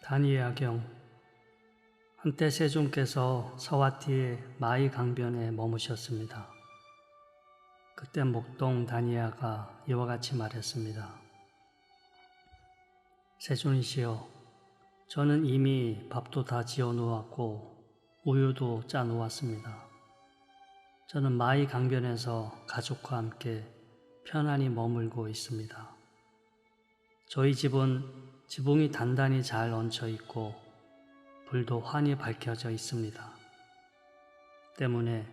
다니아경. 한때 세존께서 서와티의 마이 강변에 머무셨습니다. 그때 목동 다니아가 이와 같이 말했습니다. 세존이시여, 저는 이미 밥도 다 지어 놓았고 우유도 짜 놓았습니다. 저는 마이 강변에서 가족과 함께 편안히 머물고 있습니다. 저희 집은 지붕이 단단히 잘 얹혀 있고 불도 환히 밝혀져 있습니다. 때문에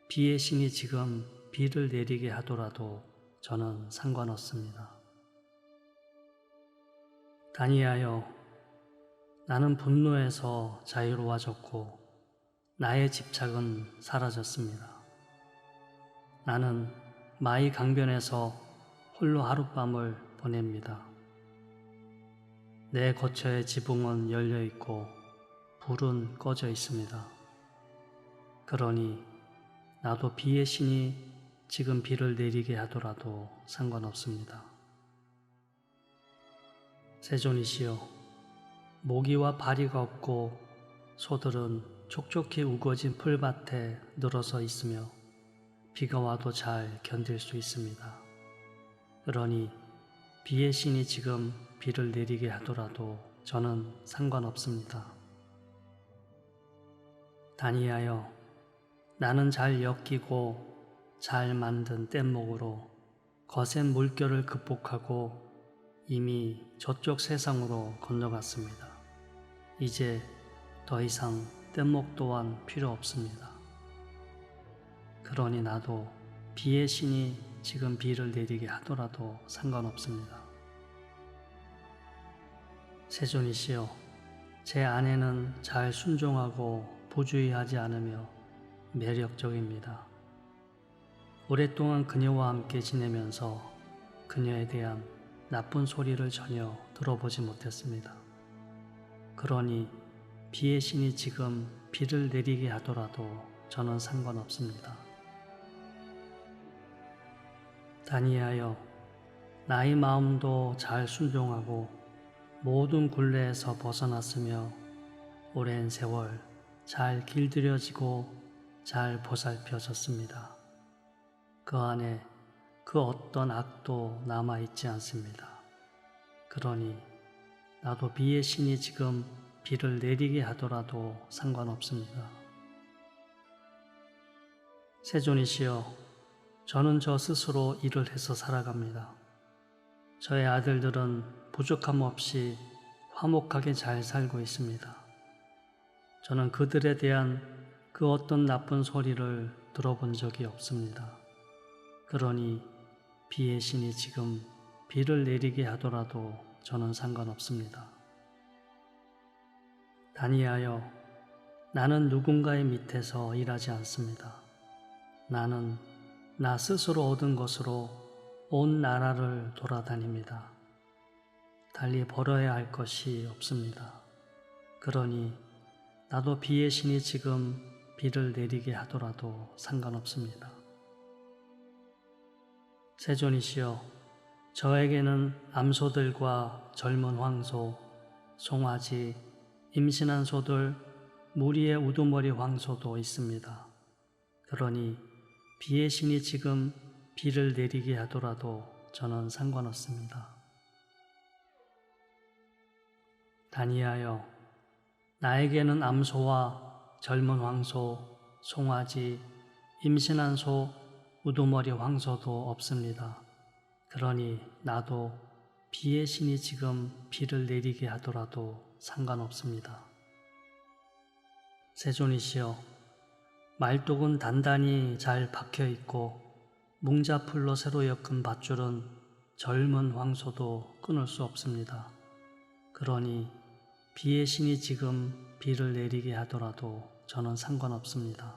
비의 신이 지금 비를 내리게 하더라도 저는 상관없습니다. 다니아여, 나는 분노에서 자유로워졌고 나의 집착은 사라졌습니다. 나는 마이 강변에서 홀로 하룻밤을 보냅니다. 내 거처의 지붕은 열려 있고 불은 꺼져 있습니다. 그러니 나도 비의 신이 지금 비를 내리게 하더라도 상관없습니다. 세존이시여, 모기와 파리가 없고 소들은 촉촉히 우거진 풀밭에 늘어서 있으며 비가 와도 잘 견딜 수 있습니다. 그러니 비의 신이 지금 비를 내리게 하더라도 저는 상관없습니다. 다니아여, 나는 잘 엮이고 잘 만든 뗏목으로 거센 물결을 극복하고 이미 저쪽 세상으로 건너갔습니다. 이제 더 이상 뗏목 또한 필요 없습니다. 그러니 나도 비의 신이 지금 비를 내리게 하더라도 상관없습니다. 세존이시여, 제 아내는 잘 순종하고 부주의하지 않으며 매력적입니다. 오랫동안 그녀와 함께 지내면서 그녀에 대한 나쁜 소리를 전혀 들어보지 못했습니다. 그러니 비의 신이 지금 비를 내리게 하더라도 저는 상관없습니다. 다니아여, 나의 마음도 잘 순종하고 모든 굴레에서 벗어났으며 오랜 세월 잘 길들여지고 잘 보살펴졌습니다. 그 안에 그 어떤 악도 남아있지 않습니다. 그러니 나도 비의 신이 지금 비를 내리게 하더라도 상관없습니다. 세존이시여, 저는 저 스스로 일을 해서 살아갑니다. 저의 아들들은 부족함 없이 화목하게 잘 살고 있습니다. 저는 그들에 대한 그 어떤 나쁜 소리를 들어본 적이 없습니다. 그러니 비의 신이 지금 비를 내리게 하더라도 저는 상관없습니다. 다니아여, 나는 누군가의 밑에서 일하지 않습니다. 나는 나 스스로 얻은 것으로 온 나라를 돌아다닙니다. 달리 벌어야 할 것이 없습니다. 그러니 나도 비의 신이 지금 비를 내리게 하더라도 상관없습니다. 세존이시여, 저에게는 암소들과 젊은 황소, 송아지, 임신한 소들, 무리의 우두머리 황소도 있습니다. 그러니 비의 신이 지금 비를 내리게 하더라도 저는 상관없습니다. 다니아여, 나에게는 암소와 젊은 황소, 송아지, 임신한 소, 우두머리 황소도 없습니다. 그러니 나도 비의 신이 지금 비를 내리게 하더라도 상관없습니다. 세존이시여, 말뚝은 단단히 잘 박혀 있고 뭉자풀로 새로 엮은 밧줄은 젊은 황소도 끊을 수 없습니다. 그러니 비의 신이 지금 비를 내리게 하더라도 저는 상관없습니다.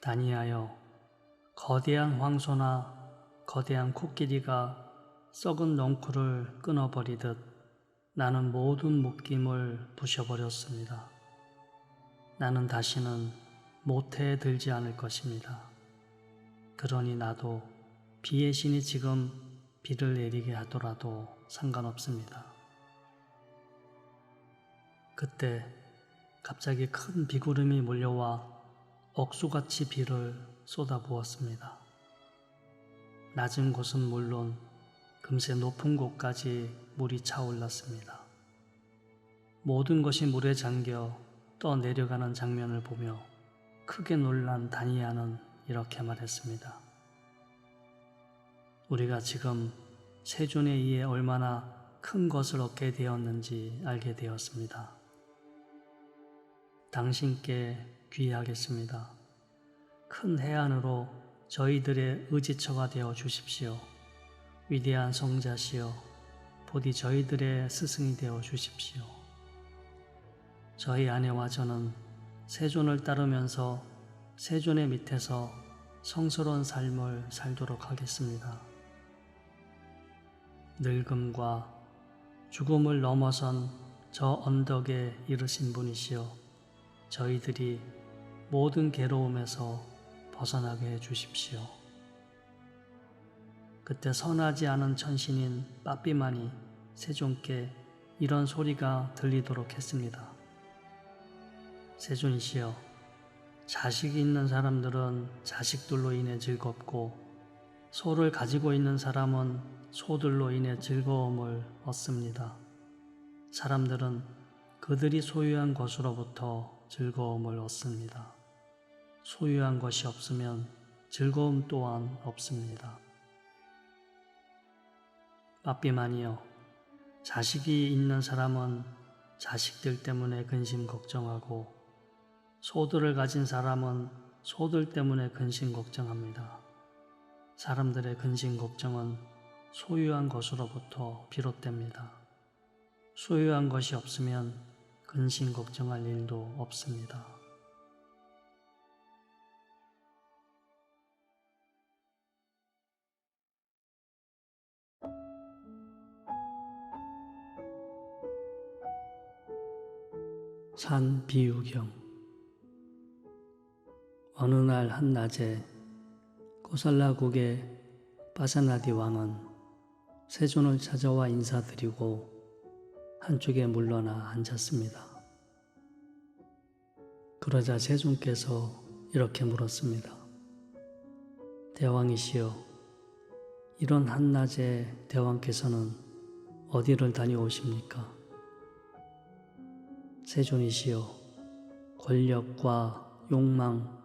다니하여 거대한 황소나 거대한 코끼리가 썩은 넝쿨을 끊어버리듯 나는 모든 묶임을 부셔버렸습니다. 나는 다시는 모태에 들지 않을 것입니다. 그러니 나도 비의 신이 지금 비를 내리게 하더라도 상관없습니다. 그때 갑자기 큰 비구름이 몰려와 억수같이 비를 쏟아부었습니다. 낮은 곳은 물론 금세 높은 곳까지 물이 차올랐습니다. 모든 것이 물에 잠겨 떠내려가는 장면을 보며 크게 놀란 다니아는 이렇게 말했습니다. 우리가 지금 세존에 의해 얼마나 큰 것을 얻게 되었는지 알게 되었습니다. 당신께 귀의하겠습니다. 큰 해안으로 저희들의 의지처가 되어 주십시오. 위대한 성자시여, 부디 저희들의 스승이 되어 주십시오. 저희 아내와 저는 세존을 따르면서 세존의 밑에서 성스러운 삶을 살도록 하겠습니다. 늙음과 죽음을 넘어선 저 언덕에 이르신 분이시여, 저희들이 모든 괴로움에서 벗어나게 해 주십시오. 그때 선하지 않은 천신인 빠삐만이 세존께 이런 소리가 들리도록 했습니다. 세존이시여, 자식이 있는 사람들은 자식들로 인해 즐겁고 소를 가지고 있는 사람은 소들로 인해 즐거움을 얻습니다. 사람들은 그들이 소유한 것으로부터 즐거움을 얻습니다. 소유한 것이 없으면 즐거움 또한 없습니다. 빠삐만이여, 자식이 있는 사람은 자식들 때문에 근심 걱정하고 소들을 가진 사람은 소들 때문에 근심 걱정합니다. 사람들의 근심 걱정은 소유한 것으로부터 비롯됩니다. 소유한 것이 없으면 근심 걱정할 일도 없습니다. 산 비유경. 어느 날 한낮에 코살라국의 파사나디 왕은 세존을 찾아와 인사드리고 한쪽에 물러나 앉았습니다. 그러자 세존께서 이렇게 물었습니다. 대왕이시여, 이런 한낮에 대왕께서는 어디를 다녀오십니까? 세존이시여, 권력과 욕망,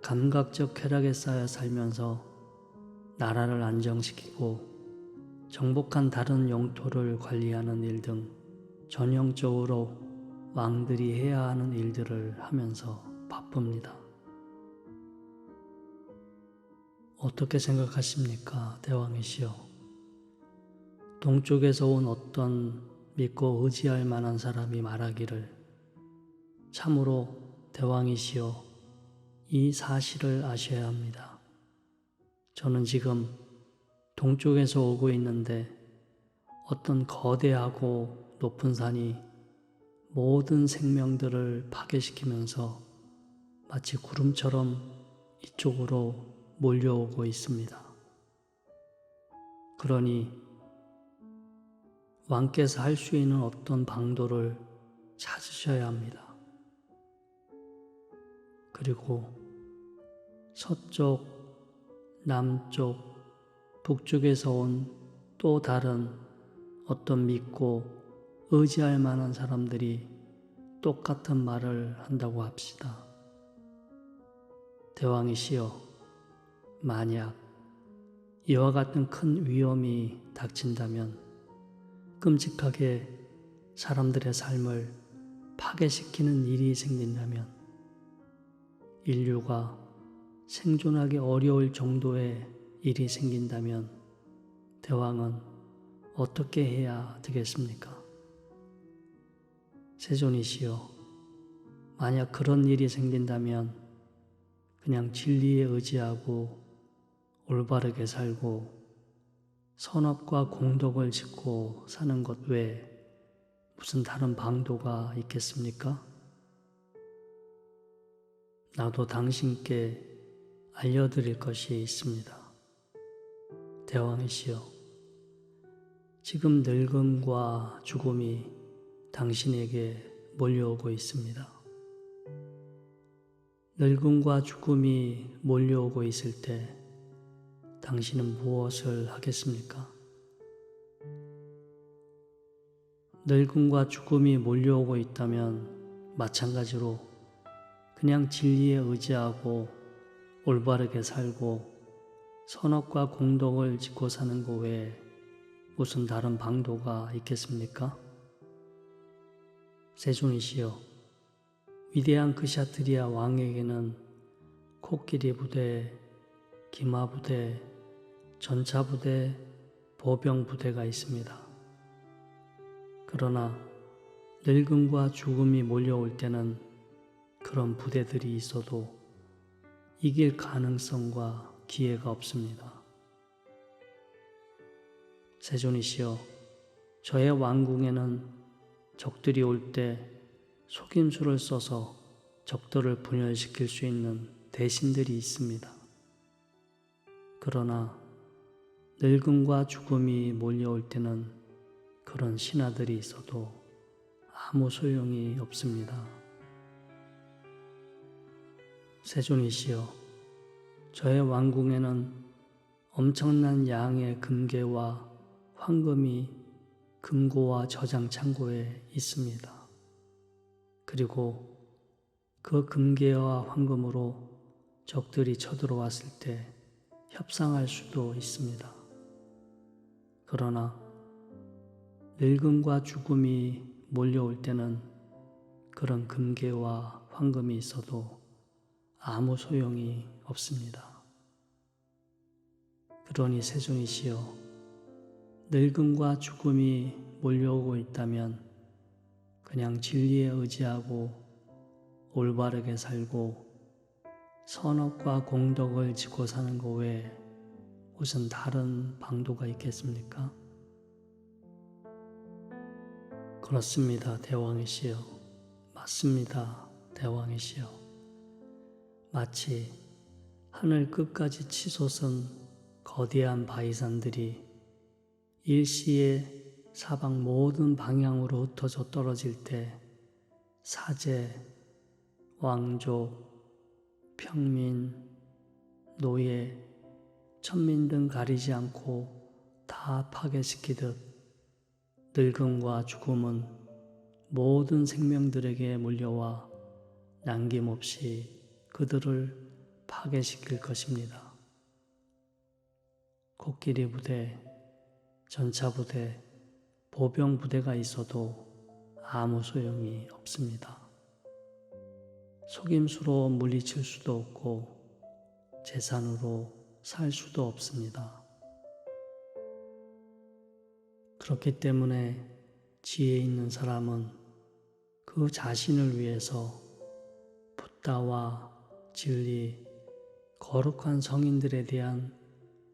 감각적 쾌락에 쌓여 살면서 나라를 안정시키고 정복한 다른 영토를 관리하는 일 등 전형적으로 왕들이 해야 하는 일들을 하면서 바쁩니다. 어떻게 생각하십니까, 대왕이시여? 동쪽에서 온 어떤 믿고 의지할 만한 사람이 말하기를, 참으로 대왕이시여, 이 사실을 아셔야 합니다. 저는 지금 동쪽에서 오고 있는데 어떤 거대하고 높은 산이 모든 생명들을 파괴시키면서 마치 구름처럼 이쪽으로 몰려오고 있습니다. 그러니 왕께서 할 수 있는 어떤 방도를 찾으셔야 합니다. 그리고 서쪽, 남쪽, 북쪽에서 온 또 다른 어떤 믿고 의지할 만한 사람들이 똑같은 말을 한다고 합시다. 대왕이시여, 만약 이와 같은 큰 위험이 닥친다면, 끔찍하게 사람들의 삶을 파괴시키는 일이 생긴다면 인류가 생존하기 어려울 정도의 일이 생긴다면 대왕은 어떻게 해야 되겠습니까? 세존이시여, 만약 그런 일이 생긴다면 그냥 진리에 의지하고 올바르게 살고 선업과 공덕을 짓고 사는 것 외에 무슨 다른 방도가 있겠습니까? 나도 당신께 알려드릴 것이 있습니다. 대왕이시여, 지금 늙음과 죽음이 당신에게 몰려오고 있습니다. 늙음과 죽음이 몰려오고 있을 때 당신은 무엇을 하겠습니까? 늙음과 죽음이 몰려오고 있다면 마찬가지로 그냥 진리에 의지하고 올바르게 살고 선업과 공덕을 짓고 사는 것 외에 무슨 다른 방도가 있겠습니까? 세존이시여, 위대한 그샤트리아 왕에게는 코끼리 부대, 기마 부대, 전차 부대, 보병 부대가 있습니다. 그러나 늙음과 죽음이 몰려올 때는 그런 부대들이 있어도 이길 가능성과 기회가 없습니다. 세존이시여, 저의 왕궁에는 적들이 올 때 속임수를 써서 적들을 분열시킬 수 있는 대신들이 있습니다. 그러나 늙음과 죽음이 몰려올 때는 그런 신하들이 있어도 아무 소용이 없습니다. 세존이시여, 저의 왕궁에는 엄청난 양의 금괴와 황금이 금고와 저장 창고에 있습니다. 그리고 그 금괴와 황금으로 적들이 쳐들어왔을 때 협상할 수도 있습니다. 그러나 늙음과 죽음이 몰려올 때는 그런 금괴와 황금이 있어도 아무 소용이 없습니다. 그러니 세존이시여, 늙음과 죽음이 몰려오고 있다면 그냥 진리에 의지하고 올바르게 살고 선업과 공덕을 짓고 사는 것 외에 무슨 다른 방도가 있겠습니까? 그렇습니다, 대왕이시여. 맞습니다, 대왕이시여. 마치 하늘 끝까지 치솟은 거대한 바위산들이 일시에 사방 모든 방향으로 흩어져 떨어질 때 사제, 왕족, 평민, 노예, 천민 등 가리지 않고 다 파괴시키듯 늙음과 죽음은 모든 생명들에게 몰려와 남김없이 그들을 파괴시킬 것입니다. 코끼리 부대, 전차 부대, 보병 부대가 있어도 아무 소용이 없습니다. 속임수로 물리칠 수도 없고 재산으로 살 수도 없습니다. 그렇기 때문에 지혜 있는 사람은 그 자신을 위해서 붓다와 진리, 거룩한 성인들에 대한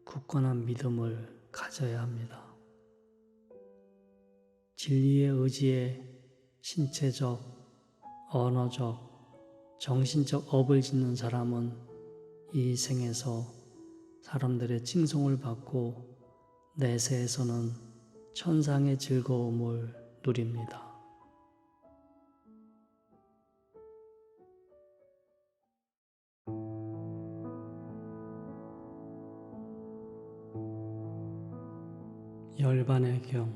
굳건한 믿음을 가져야 합니다. 진리의 의지에 신체적, 언어적, 정신적 업을 짓는 사람은 이 생에서 사람들의 칭송을 받고 내세에서는 천상의 즐거움을 누립니다. 열반의 경.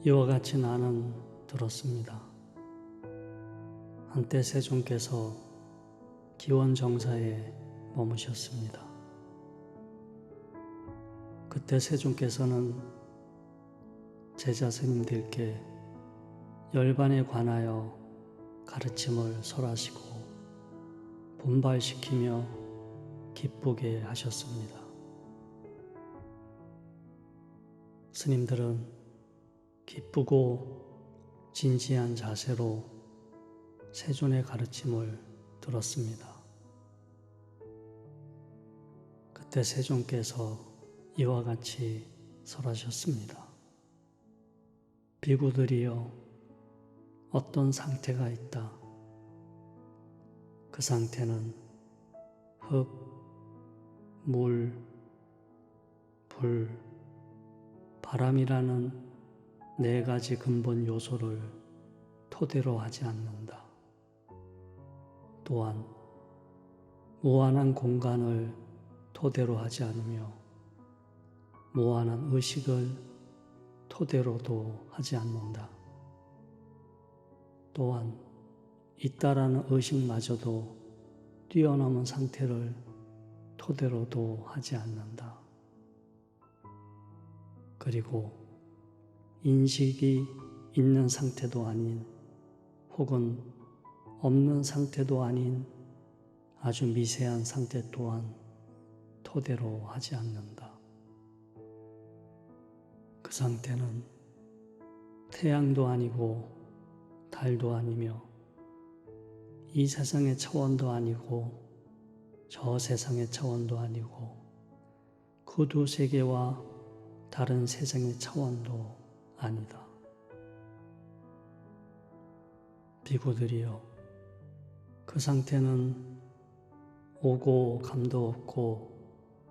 이와 같이 나는 들었습니다. 한때 세존께서 기원정사에 머무셨습니다. 그때 세존께서는 제자 스님들께 열반에 관하여 가르침을 설하시고 분발시키며 기쁘게 하셨습니다. 스님들은 기쁘고 진지한 자세로 세존의 가르침을 들었습니다. 그때 세존께서 이와 같이 설하셨습니다. 비구들이여, 어떤 상태가 있다. 그 상태는 흙, 물, 불, 바람이라는 네 가지 근본 요소를 토대로 하지 않는다. 또한 무한한 공간을 토대로 하지 않으며 무한한 의식을 토대로도 하지 않는다. 또한 있다라는 의식마저도 뛰어넘은 상태를 토대로도 하지 않는다. 그리고 인식이 있는 상태도 아닌 혹은 없는 상태도 아닌 아주 미세한 상태 또한 토대로 하지 않는다. 그 상태는 태양도 아니고 달도 아니며 이 세상의 차원도 아니고 저 세상의 차원도 아니고 그 두 세계와 다른 세상의 차원도 아니다. 비구들이여, 그 상태는 오고 감도 없고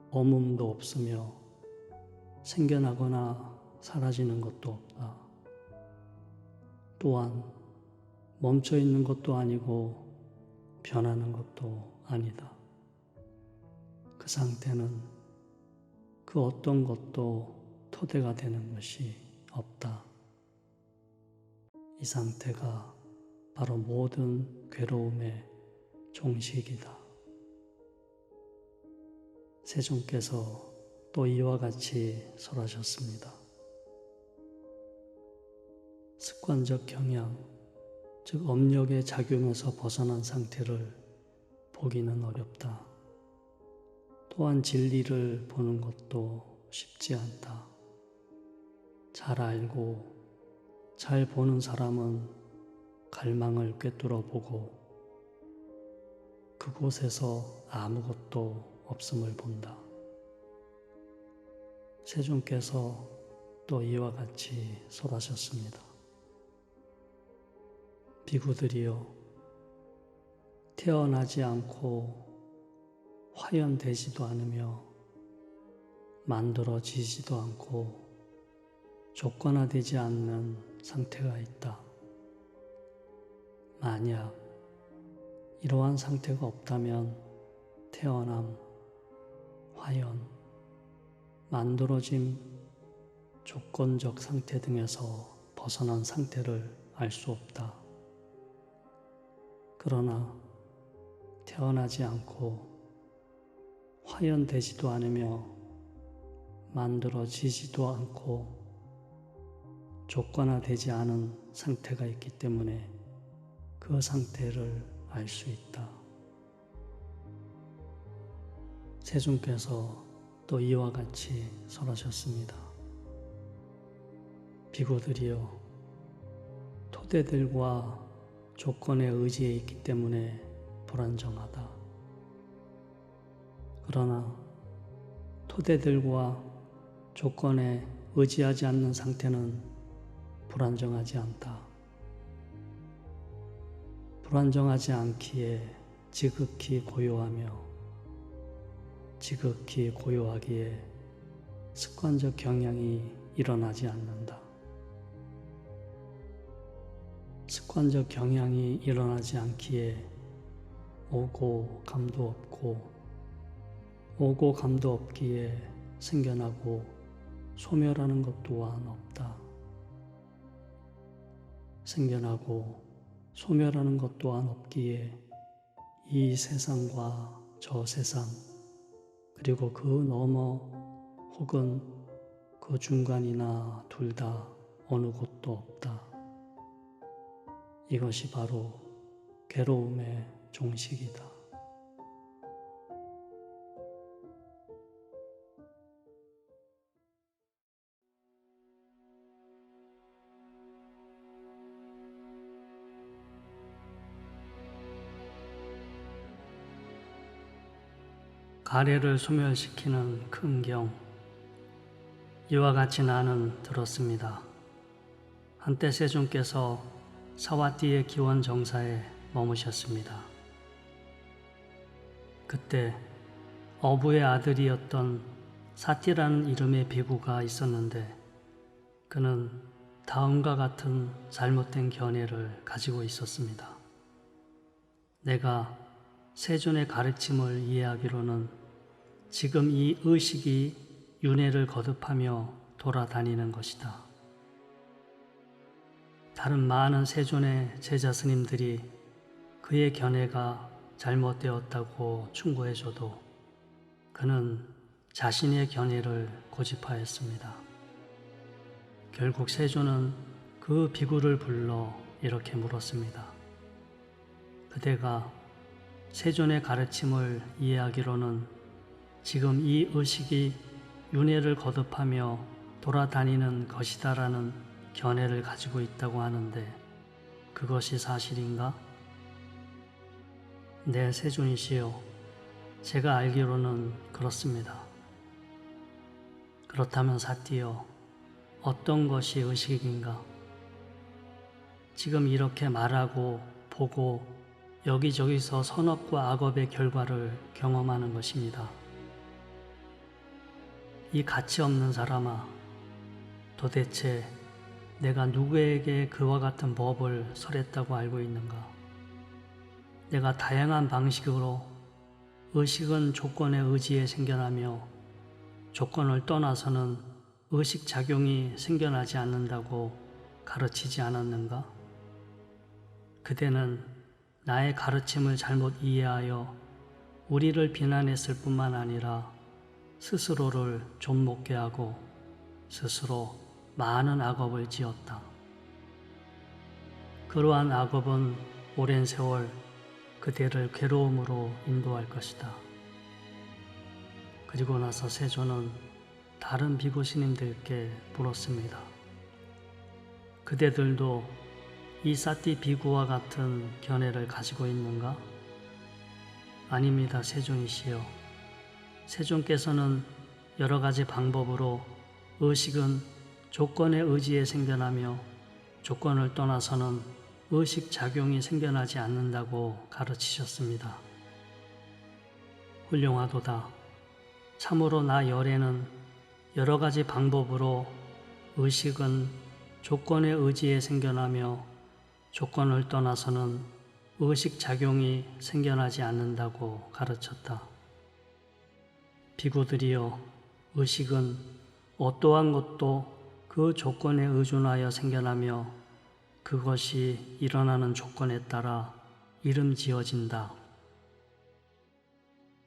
어음도 없으며 생겨나거나 사라지는 것도 없다. 또한 멈춰 있는 것도 아니고 변하는 것도 아니다. 그 상태는 그 어떤 것도 토대가 되는 것이 없다. 이 상태가 바로 모든 괴로움의 종식이다. 세존께서 또 이와 같이 설하셨습니다. 습관적 경향, 즉 업력의 작용에서 벗어난 상태를 보기는 어렵다. 또한 진리를 보는 것도 쉽지 않다. 잘 알고 잘 보는 사람은 갈망을 꿰뚫어 보고 그곳에서 아무것도 없음을 본다. 세존께서 또 이와 같이 설하셨습니다. 비구들이여, 태어나지 않고 화연되지도 않으며 만들어지지도 않고 조건화되지 않는 상태가 있다. 만약 이러한 상태가 없다면 태어남, 화연, 만들어짐, 조건적 상태 등에서 벗어난 상태를 알 수 없다. 그러나 태어나지 않고 화연되지도 않으며 만들어지지도 않고 조건화되지 않은 상태가 있기 때문에 그 상태를 알 수 있다. 세존께서 또 이와 같이 설하셨습니다. 비구들이여, 토대들과 조건에 의지해 있기 때문에 불안정하다. 그러나 토대들과 조건에 의지하지 않는 상태는 불안정하지 않다. 불안정하지 않기에 지극히 고요하며 지극히 고요하기에 습관적 경향이 일어나지 않는다. 습관적 경향이 일어나지 않기에 오고 감도 없고 오고 감도 없기에 생겨나고 소멸하는 것 또한 없다. 생겨나고 소멸하는 것 또한 없기에 이 세상과 저 세상 그리고 그 너머 혹은 그 중간이나 둘 다 어느 곳도 없다. 이것이 바로 괴로움의 종식이다. 아래를 소멸시키는 큰 경. 이와 같이 나는 들었습니다. 한때 세존께서 사와띠의 기원 정사에 머무셨습니다. 그때 어부의 아들이었던 사띠라는 이름의 비구가 있었는데 그는 다음과 같은 잘못된 견해를 가지고 있었습니다. 내가 세존의 가르침을 이해하기로는 지금 이 의식이 윤회를 거듭하며 돌아다니는 것이다. 다른 많은 세존의 제자 스님들이 그의 견해가 잘못되었다고 충고해줘도 그는 자신의 견해를 고집하였습니다. 결국 세존은 그 비구를 불러 이렇게 물었습니다. 그대가 세존의 가르침을 이해하기로는 지금 이 의식이 윤회를 거듭하며 돌아다니는 것이다라는 견해를 가지고 있다고 하는데 그것이 사실인가? 네, 세존이시여. 제가 알기로는 그렇습니다. 그렇다면 사띠여, 어떤 것이 의식인가? 지금 이렇게 말하고 보고 여기저기서 선업과 악업의 결과를 경험하는 것입니다. 이 가치 없는 사람아, 도대체 내가 누구에게 그와 같은 법을 설했다고 알고 있는가? 내가 다양한 방식으로 의식은 조건의 의지에 생겨나며 조건을 떠나서는 의식작용이 생겨나지 않는다고 가르치지 않았는가? 그대는 나의 가르침을 잘못 이해하여 우리를 비난했을 뿐만 아니라 스스로를 좀먹게 하고 스스로 많은 악업을 지었다. 그러한 악업은 오랜 세월 그대를 괴로움으로 인도할 것이다. 그리고 나서 세존은 다른 비구 스님들께 물었습니다. 그대들도 이 사띠 비구와 같은 견해를 가지고 있는가? 아닙니다, 세존이시여. 세존께서는 여러 가지 방법으로 의식은 조건의 의지에 생겨나며 조건을 떠나서는 의식 작용이 생겨나지 않는다고 가르치셨습니다. 훌륭하도다. 참으로 나 열애는 여러 가지 방법으로 의식은 조건의 의지에 생겨나며 조건을 떠나서는 의식 작용이 생겨나지 않는다고 가르쳤다. 비구들이여, 의식은 어떠한 것도 그 조건에 의존하여 생겨나며 그것이 일어나는 조건에 따라 이름 지어진다.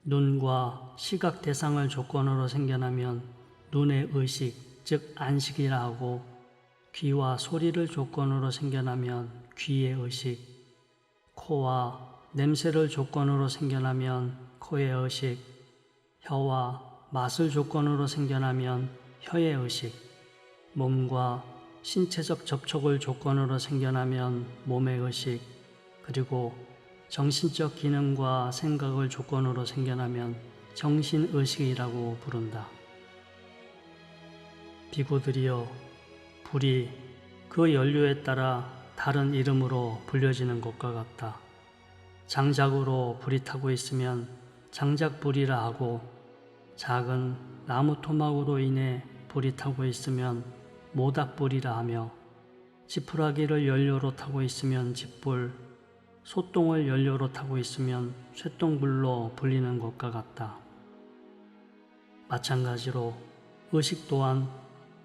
눈과 시각 대상을 조건으로 생겨나면 눈의 의식, 즉 안식이라 하고, 귀와 소리를 조건으로 생겨나면 귀의 의식, 코와 냄새를 조건으로 생겨나면 코의 의식, 혀와 맛을 조건으로 생겨나면 혀의 의식, 몸과 신체적 접촉을 조건으로 생겨나면 몸의 의식, 그리고 정신적 기능과 생각을 조건으로 생겨나면 정신의식이라고 부른다. 비구들이여, 불이 그 연료에 따라 다른 이름으로 불려지는 것과 같다. 장작으로 불이 타고 있으면 장작불이라 하고, 작은 나무 토막으로 인해 불이 타고 있으면 모닥불이라 하며, 지푸라기를 연료로 타고 있으면 짓불, 소똥을 연료로 타고 있으면 쇠똥불로 불리는 것과 같다. 마찬가지로 의식 또한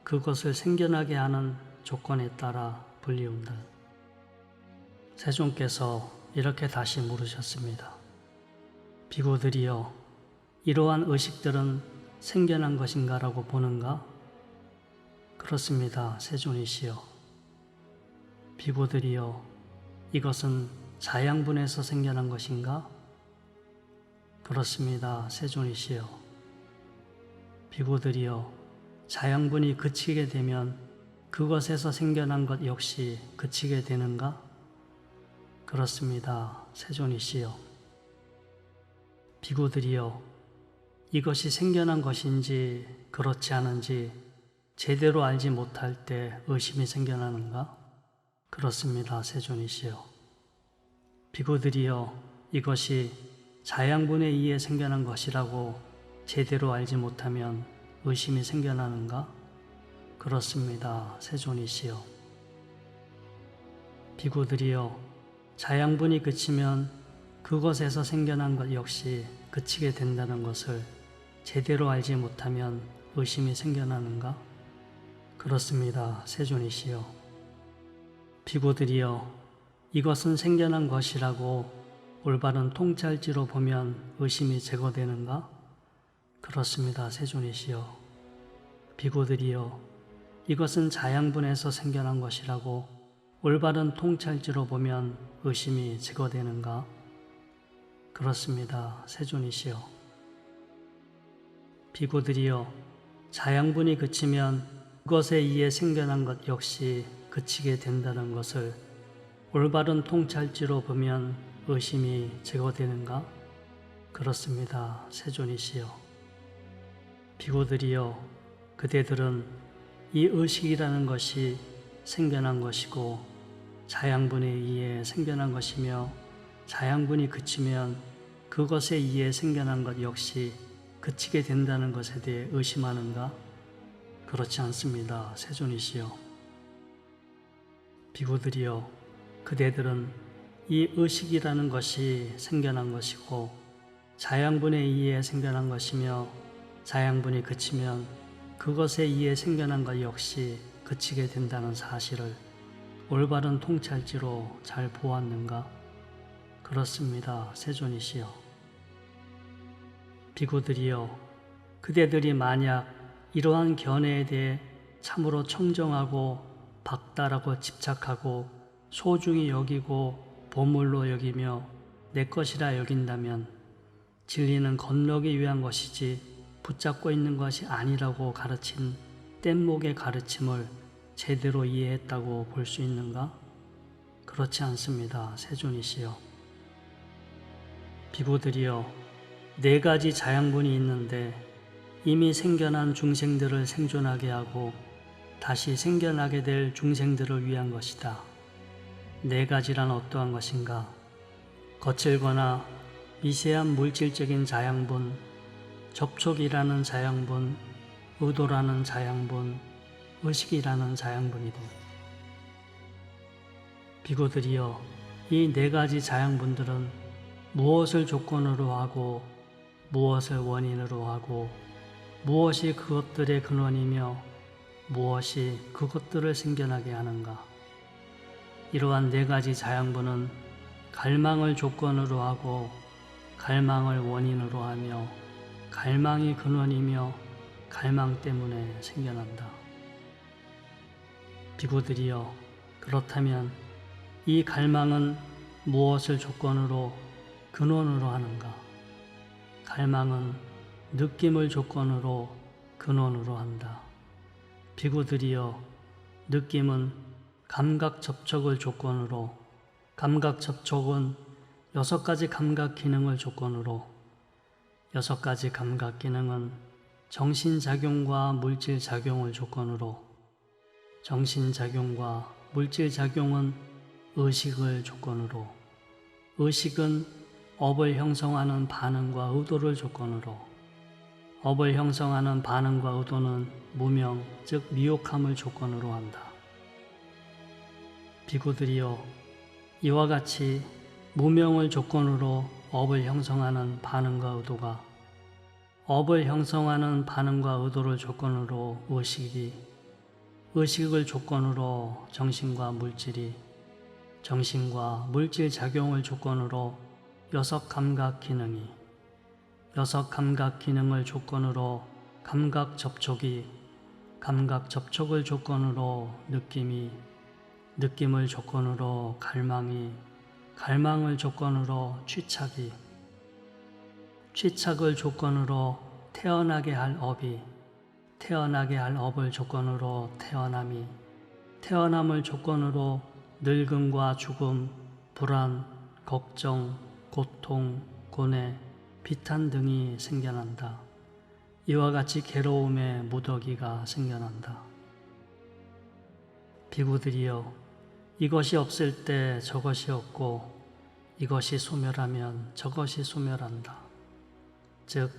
그것을 생겨나게 하는 조건에 따라 불리운다. 세존께서 이렇게 다시 물으셨습니다. 비구들이여, 이러한 의식들은 생겨난 것인가 라고 보는가? 그렇습니다, 세존이시여. 비구들이여, 이것은 자양분에서 생겨난 것인가? 그렇습니다, 세존이시여. 비구들이여, 자양분이 그치게 되면 그것에서 생겨난 것 역시 그치게 되는가? 그렇습니다, 세존이시여. 비구들이여, 이것이 생겨난 것인지 그렇지 않은지 제대로 알지 못할 때 의심이 생겨나는가? 그렇습니다, 세존이시여. 비구들이여, 이것이 자양분에 의해 생겨난 것이라고 제대로 알지 못하면 의심이 생겨나는가? 그렇습니다, 세존이시여. 비구들이여, 자양분이 그치면 그것에서 생겨난 것 역시 그치게 된다는 것을 제대로 알지 못하면 의심이 생겨나는가? 그렇습니다, 세존이시여. 비구들이여, 이것은 생겨난 것이라고 올바른 통찰지로 보면 의심이 제거되는가? 그렇습니다, 세존이시여. 비구들이여, 이것은 자양분에서 생겨난 것이라고 올바른 통찰지로 보면 의심이 제거되는가? 그렇습니다, 세존이시여. 비구들이여, 자양분이 그치면 그것에 의해 생겨난 것 역시 그치게 된다는 것을 올바른 통찰지로 보면 의심이 제거되는가? 그렇습니다, 세존이시여. 비구들이여, 그대들은 이 의식이라는 것이 생겨난 것이고 자양분에 의해 생겨난 것이며 자양분이 그치면 그것에 의해 생겨난 것 역시 그치게 된다는 것에 대해 의심하는가? 그렇지 않습니다, 세존이시여. 비구들이여, 그대들은 이 의식이라는 것이 생겨난 것이고 자양분에 의해 생겨난 것이며 자양분이 그치면 그것에 의해 생겨난 것 역시 그치게 된다는 사실을 올바른 통찰지로 잘 보았는가? 그렇습니다, 세존이시여. 비구들이여, 그대들이 만약 이러한 견해에 대해 참으로 청정하고 박달하고 집착하고 소중히 여기고 보물로 여기며 내 것이라 여긴다면 진리는 건너기 위한 것이지 붙잡고 있는 것이 아니라고 가르친 뗏목의 가르침을 제대로 이해했다고 볼 수 있는가? 그렇지 않습니다, 세존이시여. 비구들이여, 네 가지 자양분이 있는데 이미 생겨난 중생들을 생존하게 하고 다시 생겨나게 될 중생들을 위한 것이다. 네 가지란 어떠한 것인가? 거칠거나 미세한 물질적인 자양분, 접촉이라는 자양분, 의도라는 자양분, 의식이라는 자양분이다. 비구들이여, 이 네 가지 자양분들은 무엇을 조건으로 하고 무엇을 원인으로 하고 무엇이 그것들의 근원이며 무엇이 그것들을 생겨나게 하는가? 이러한 네 가지 자양분은 갈망을 조건으로 하고 갈망을 원인으로 하며 갈망이 근원이며 갈망 때문에 생겨난다. 비구들이여, 그렇다면 이 갈망은 무엇을 조건으로 근원으로 하는가? 갈망은 느낌을 조건으로 근원으로 한다. 비구들이여, 느낌은 감각 접촉을 조건으로, 감각 접촉은 6가지 감각 기능을 조건으로, 6가지 감각 기능은 정신작용과 물질작용을 조건으로, 정신작용과 물질작용은 의식을 조건으로, 의식은 업을 형성하는 반응과 의도를 조건으로, 업을 형성하는 반응과 의도는 무명, 즉 미혹함을 조건으로 한다. 비구들이여, 이와 같이 무명을 조건으로 업을 형성하는 반응과 의도가, 업을 형성하는 반응과 의도를 조건으로 의식이, 의식을 조건으로 정신과 물질이, 정신과 물질 작용을 조건으로 6감각 기능이, 6감각 기능을 조건으로 감각 접촉이, 감각 접촉을 조건으로 느낌이, 느낌을 조건으로 갈망이, 갈망을 조건으로 취착이, 취착을 조건으로 태어나게 할 업이, 태어나게 할 업을 조건으로 태어남이, 태어남을 조건으로 늙음과 죽음, 불안, 걱정, 고통, 고뇌, 비탄 등이 생겨난다. 이와 같이 괴로움의 무더기가 생겨난다. 비구들이여, 이것이 없을 때 저것이 없고 이것이 소멸하면 저것이 소멸한다. 즉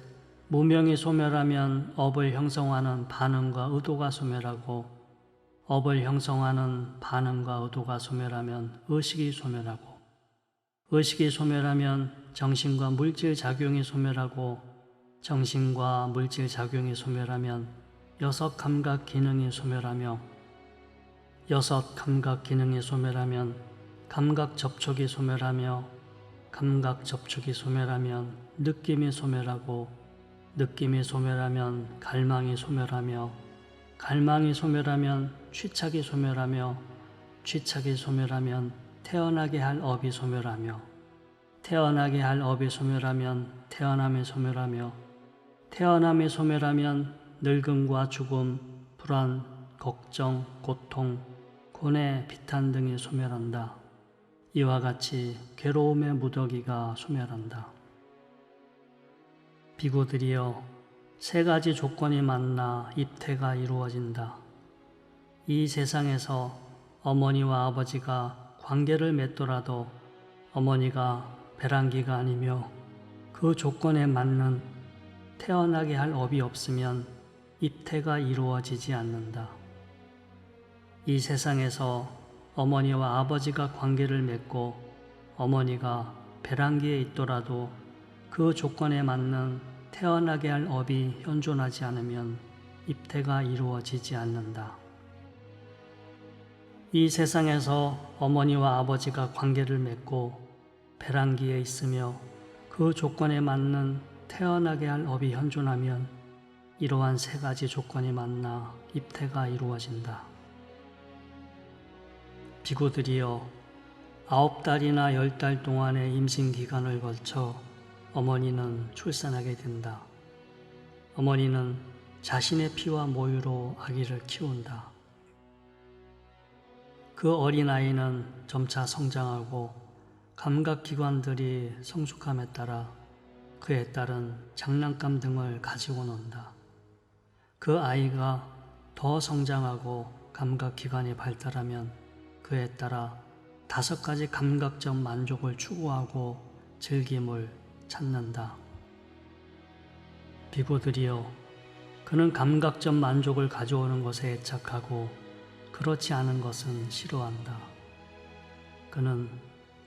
무명이 소멸하면 업을 형성하는 반응과 의도가 소멸하고, 업을 형성하는 반응과 의도가 소멸하면 의식이 소멸하고, 의식이 소멸하면 정신과 물질 작용이 소멸하고, 정신과 물질 작용이 소멸하면 여섯 감각 기능이 소멸하며, 여섯 감각 기능이 소멸하면 감각 접촉이 소멸하며, 감각 접촉이 소멸하면 느낌이 소멸하고, 느낌이 소멸하면 갈망이 소멸하며, 갈망이 소멸하면 취착이 소멸하며, 취착이 소멸하면 태어나게 할 업이 소멸하며, 태어나게 할 업이 소멸하면 태어남이 소멸하며, 태어남이 소멸하면 늙음과 죽음, 불안, 걱정, 고통, 고뇌, 비탄 등이 소멸한다. 이와 같이 괴로움의 무더기가 소멸한다. 비구들이여, 세 가지 조건이 만나 입퇴가 이루어진다. 이 세상에서 어머니와 아버지가 관계를 맺더라도 어머니가 배란기가 아니며 그 조건에 맞는 태어나게 할 업이 없으면 입퇴가 이루어지지 않는다. 이 세상에서 어머니와 아버지가 관계를 맺고 어머니가 배란기에 있더라도 그 조건에 맞는 태어나게 할 업이 현존하지 않으면 입퇴가 이루어지지 않는다. 이 세상에서 어머니와 아버지가 관계를 맺고 배란기에 있으며 그 조건에 맞는 태어나게 할 업이 현존하면 이러한 세 가지 조건이 만나 입퇴가 이루어진다. 비구들이여, 9달이나 10달 동안의 임신 기간을 걸쳐 어머니는 출산하게 된다. 어머니는 자신의 피와 모유로 아기를 키운다. 그 어린아이는 점차 성장하고 감각기관들이 성숙함에 따라 그에 따른 장난감 등을 가지고 논다. 그 아이가 더 성장하고 감각기관이 발달하면 그에 따라 5가지 감각적 만족을 추구하고 즐김을 찾는다. 비구들이여, 그는 감각적 만족을 가져오는 것에 애착하고 그렇지 않은 것은 싫어한다. 그는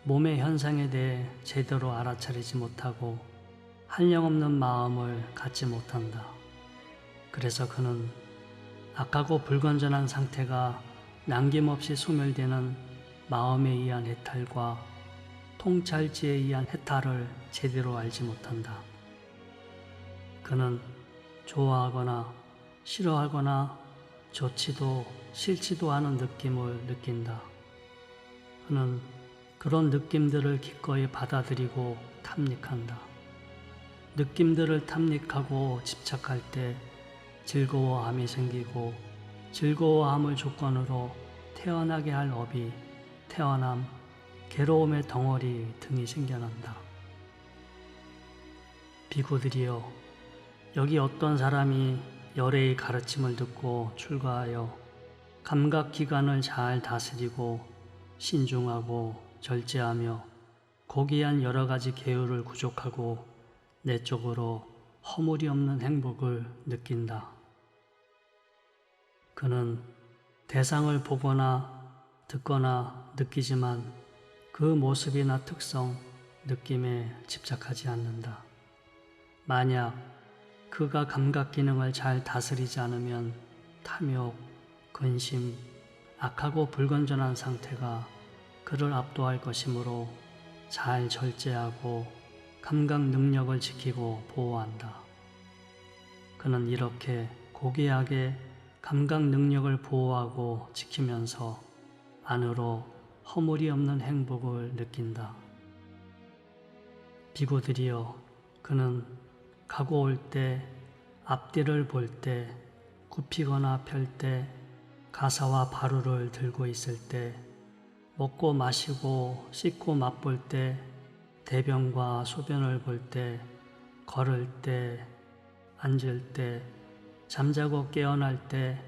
몸의 현상에 대해 제대로 알아차리지 못하고 한량없는 마음을 갖지 못한다. 그래서 그는 악하고 불건전한 상태가 남김없이 소멸되는 마음에 의한 해탈과 통찰지에 의한 해탈을 제대로 알지 못한다. 그는 좋아하거나 싫어하거나 좋지도 싫지도 않은 느낌을 느낀다. 그는 그런 느낌들을 기꺼이 받아들이고 탐닉한다. 느낌들을 탐닉하고 집착할 때 즐거워함이 생기고 즐거워함을 조건으로 태어나게 할 업이 태어남, 괴로움의 덩어리 등이 생겨난다. 비구들이여, 여기 어떤 사람이 열애의 가르침을 듣고 출가하여 감각기관을 잘 다스리고 신중하고 절제하며 고귀한 여러 가지 계율을 구족하고 내적으로 허물이 없는 행복을 느낀다. 그는 대상을 보거나 듣거나 느끼지만 그 모습이나 특성, 느낌에 집착하지 않는다. 만약 그가 감각 기능을 잘 다스리지 않으면 탐욕, 근심, 악하고 불건전한 상태가 그를 압도할 것이므로 잘 절제하고 감각 능력을 지키고 보호한다. 그는 이렇게 고귀하게 감각 능력을 보호하고 지키면서 안으로 허물이 없는 행복을 느낀다. 비구들이여, 그는 가고 올 때, 앞뒤를 볼 때, 굽히거나 펼 때, 가사와 바루를 들고 있을 때, 먹고 마시고 씻고 맛볼 때, 대변과 소변을 볼 때, 걸을 때, 앉을 때, 잠자고 깨어날 때,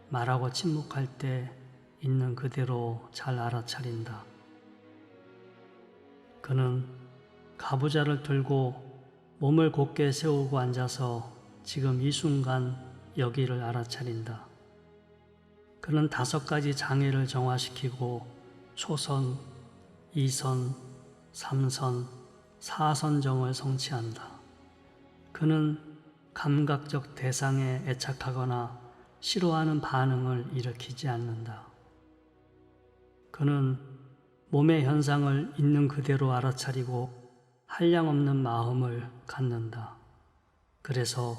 말하고 침묵할 때 있는 그대로 잘 알아차린다. 그는 가부좌를 들고 몸을 곧게 세우고 앉아서 지금 이 순간 여기를 알아차린다. 그는 5가지 장애를 정화시키고 초선, 2선, 3선, 4선정을 성취한다. 그는 감각적 대상에 애착하거나 싫어하는 반응을 일으키지 않는다. 그는 몸의 현상을 있는 그대로 알아차리고 한량없는 마음을 갖는다. 그래서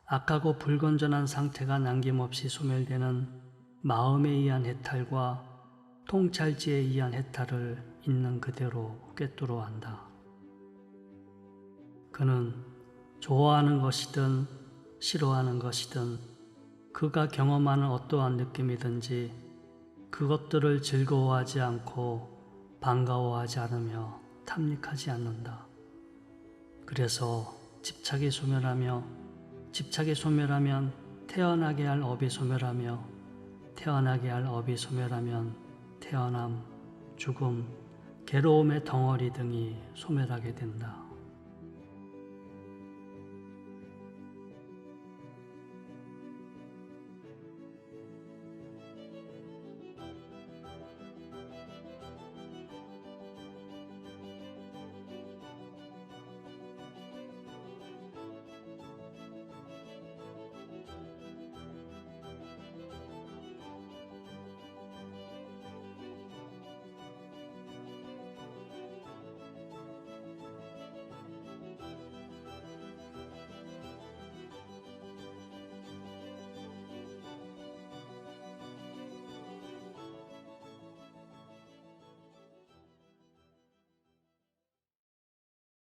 악하고 불건전한 상태가 남김없이 소멸되는 마음에 의한 해탈과 통찰지에 의한 해탈을 있는 그대로 꿰뚫어 한다. 그는 좋아하는 것이든 싫어하는 것이든 그가 경험하는 어떠한 느낌이든지 그것들을 즐거워하지 않고 반가워하지 않으며 탐닉하지 않는다. 그래서 집착이 소멸하며 집착이 소멸하면 태어나게 할 업이 소멸하며 태어나게 할 업이 소멸하면 태어남, 죽음, 괴로움의 덩어리 등이 소멸하게 된다.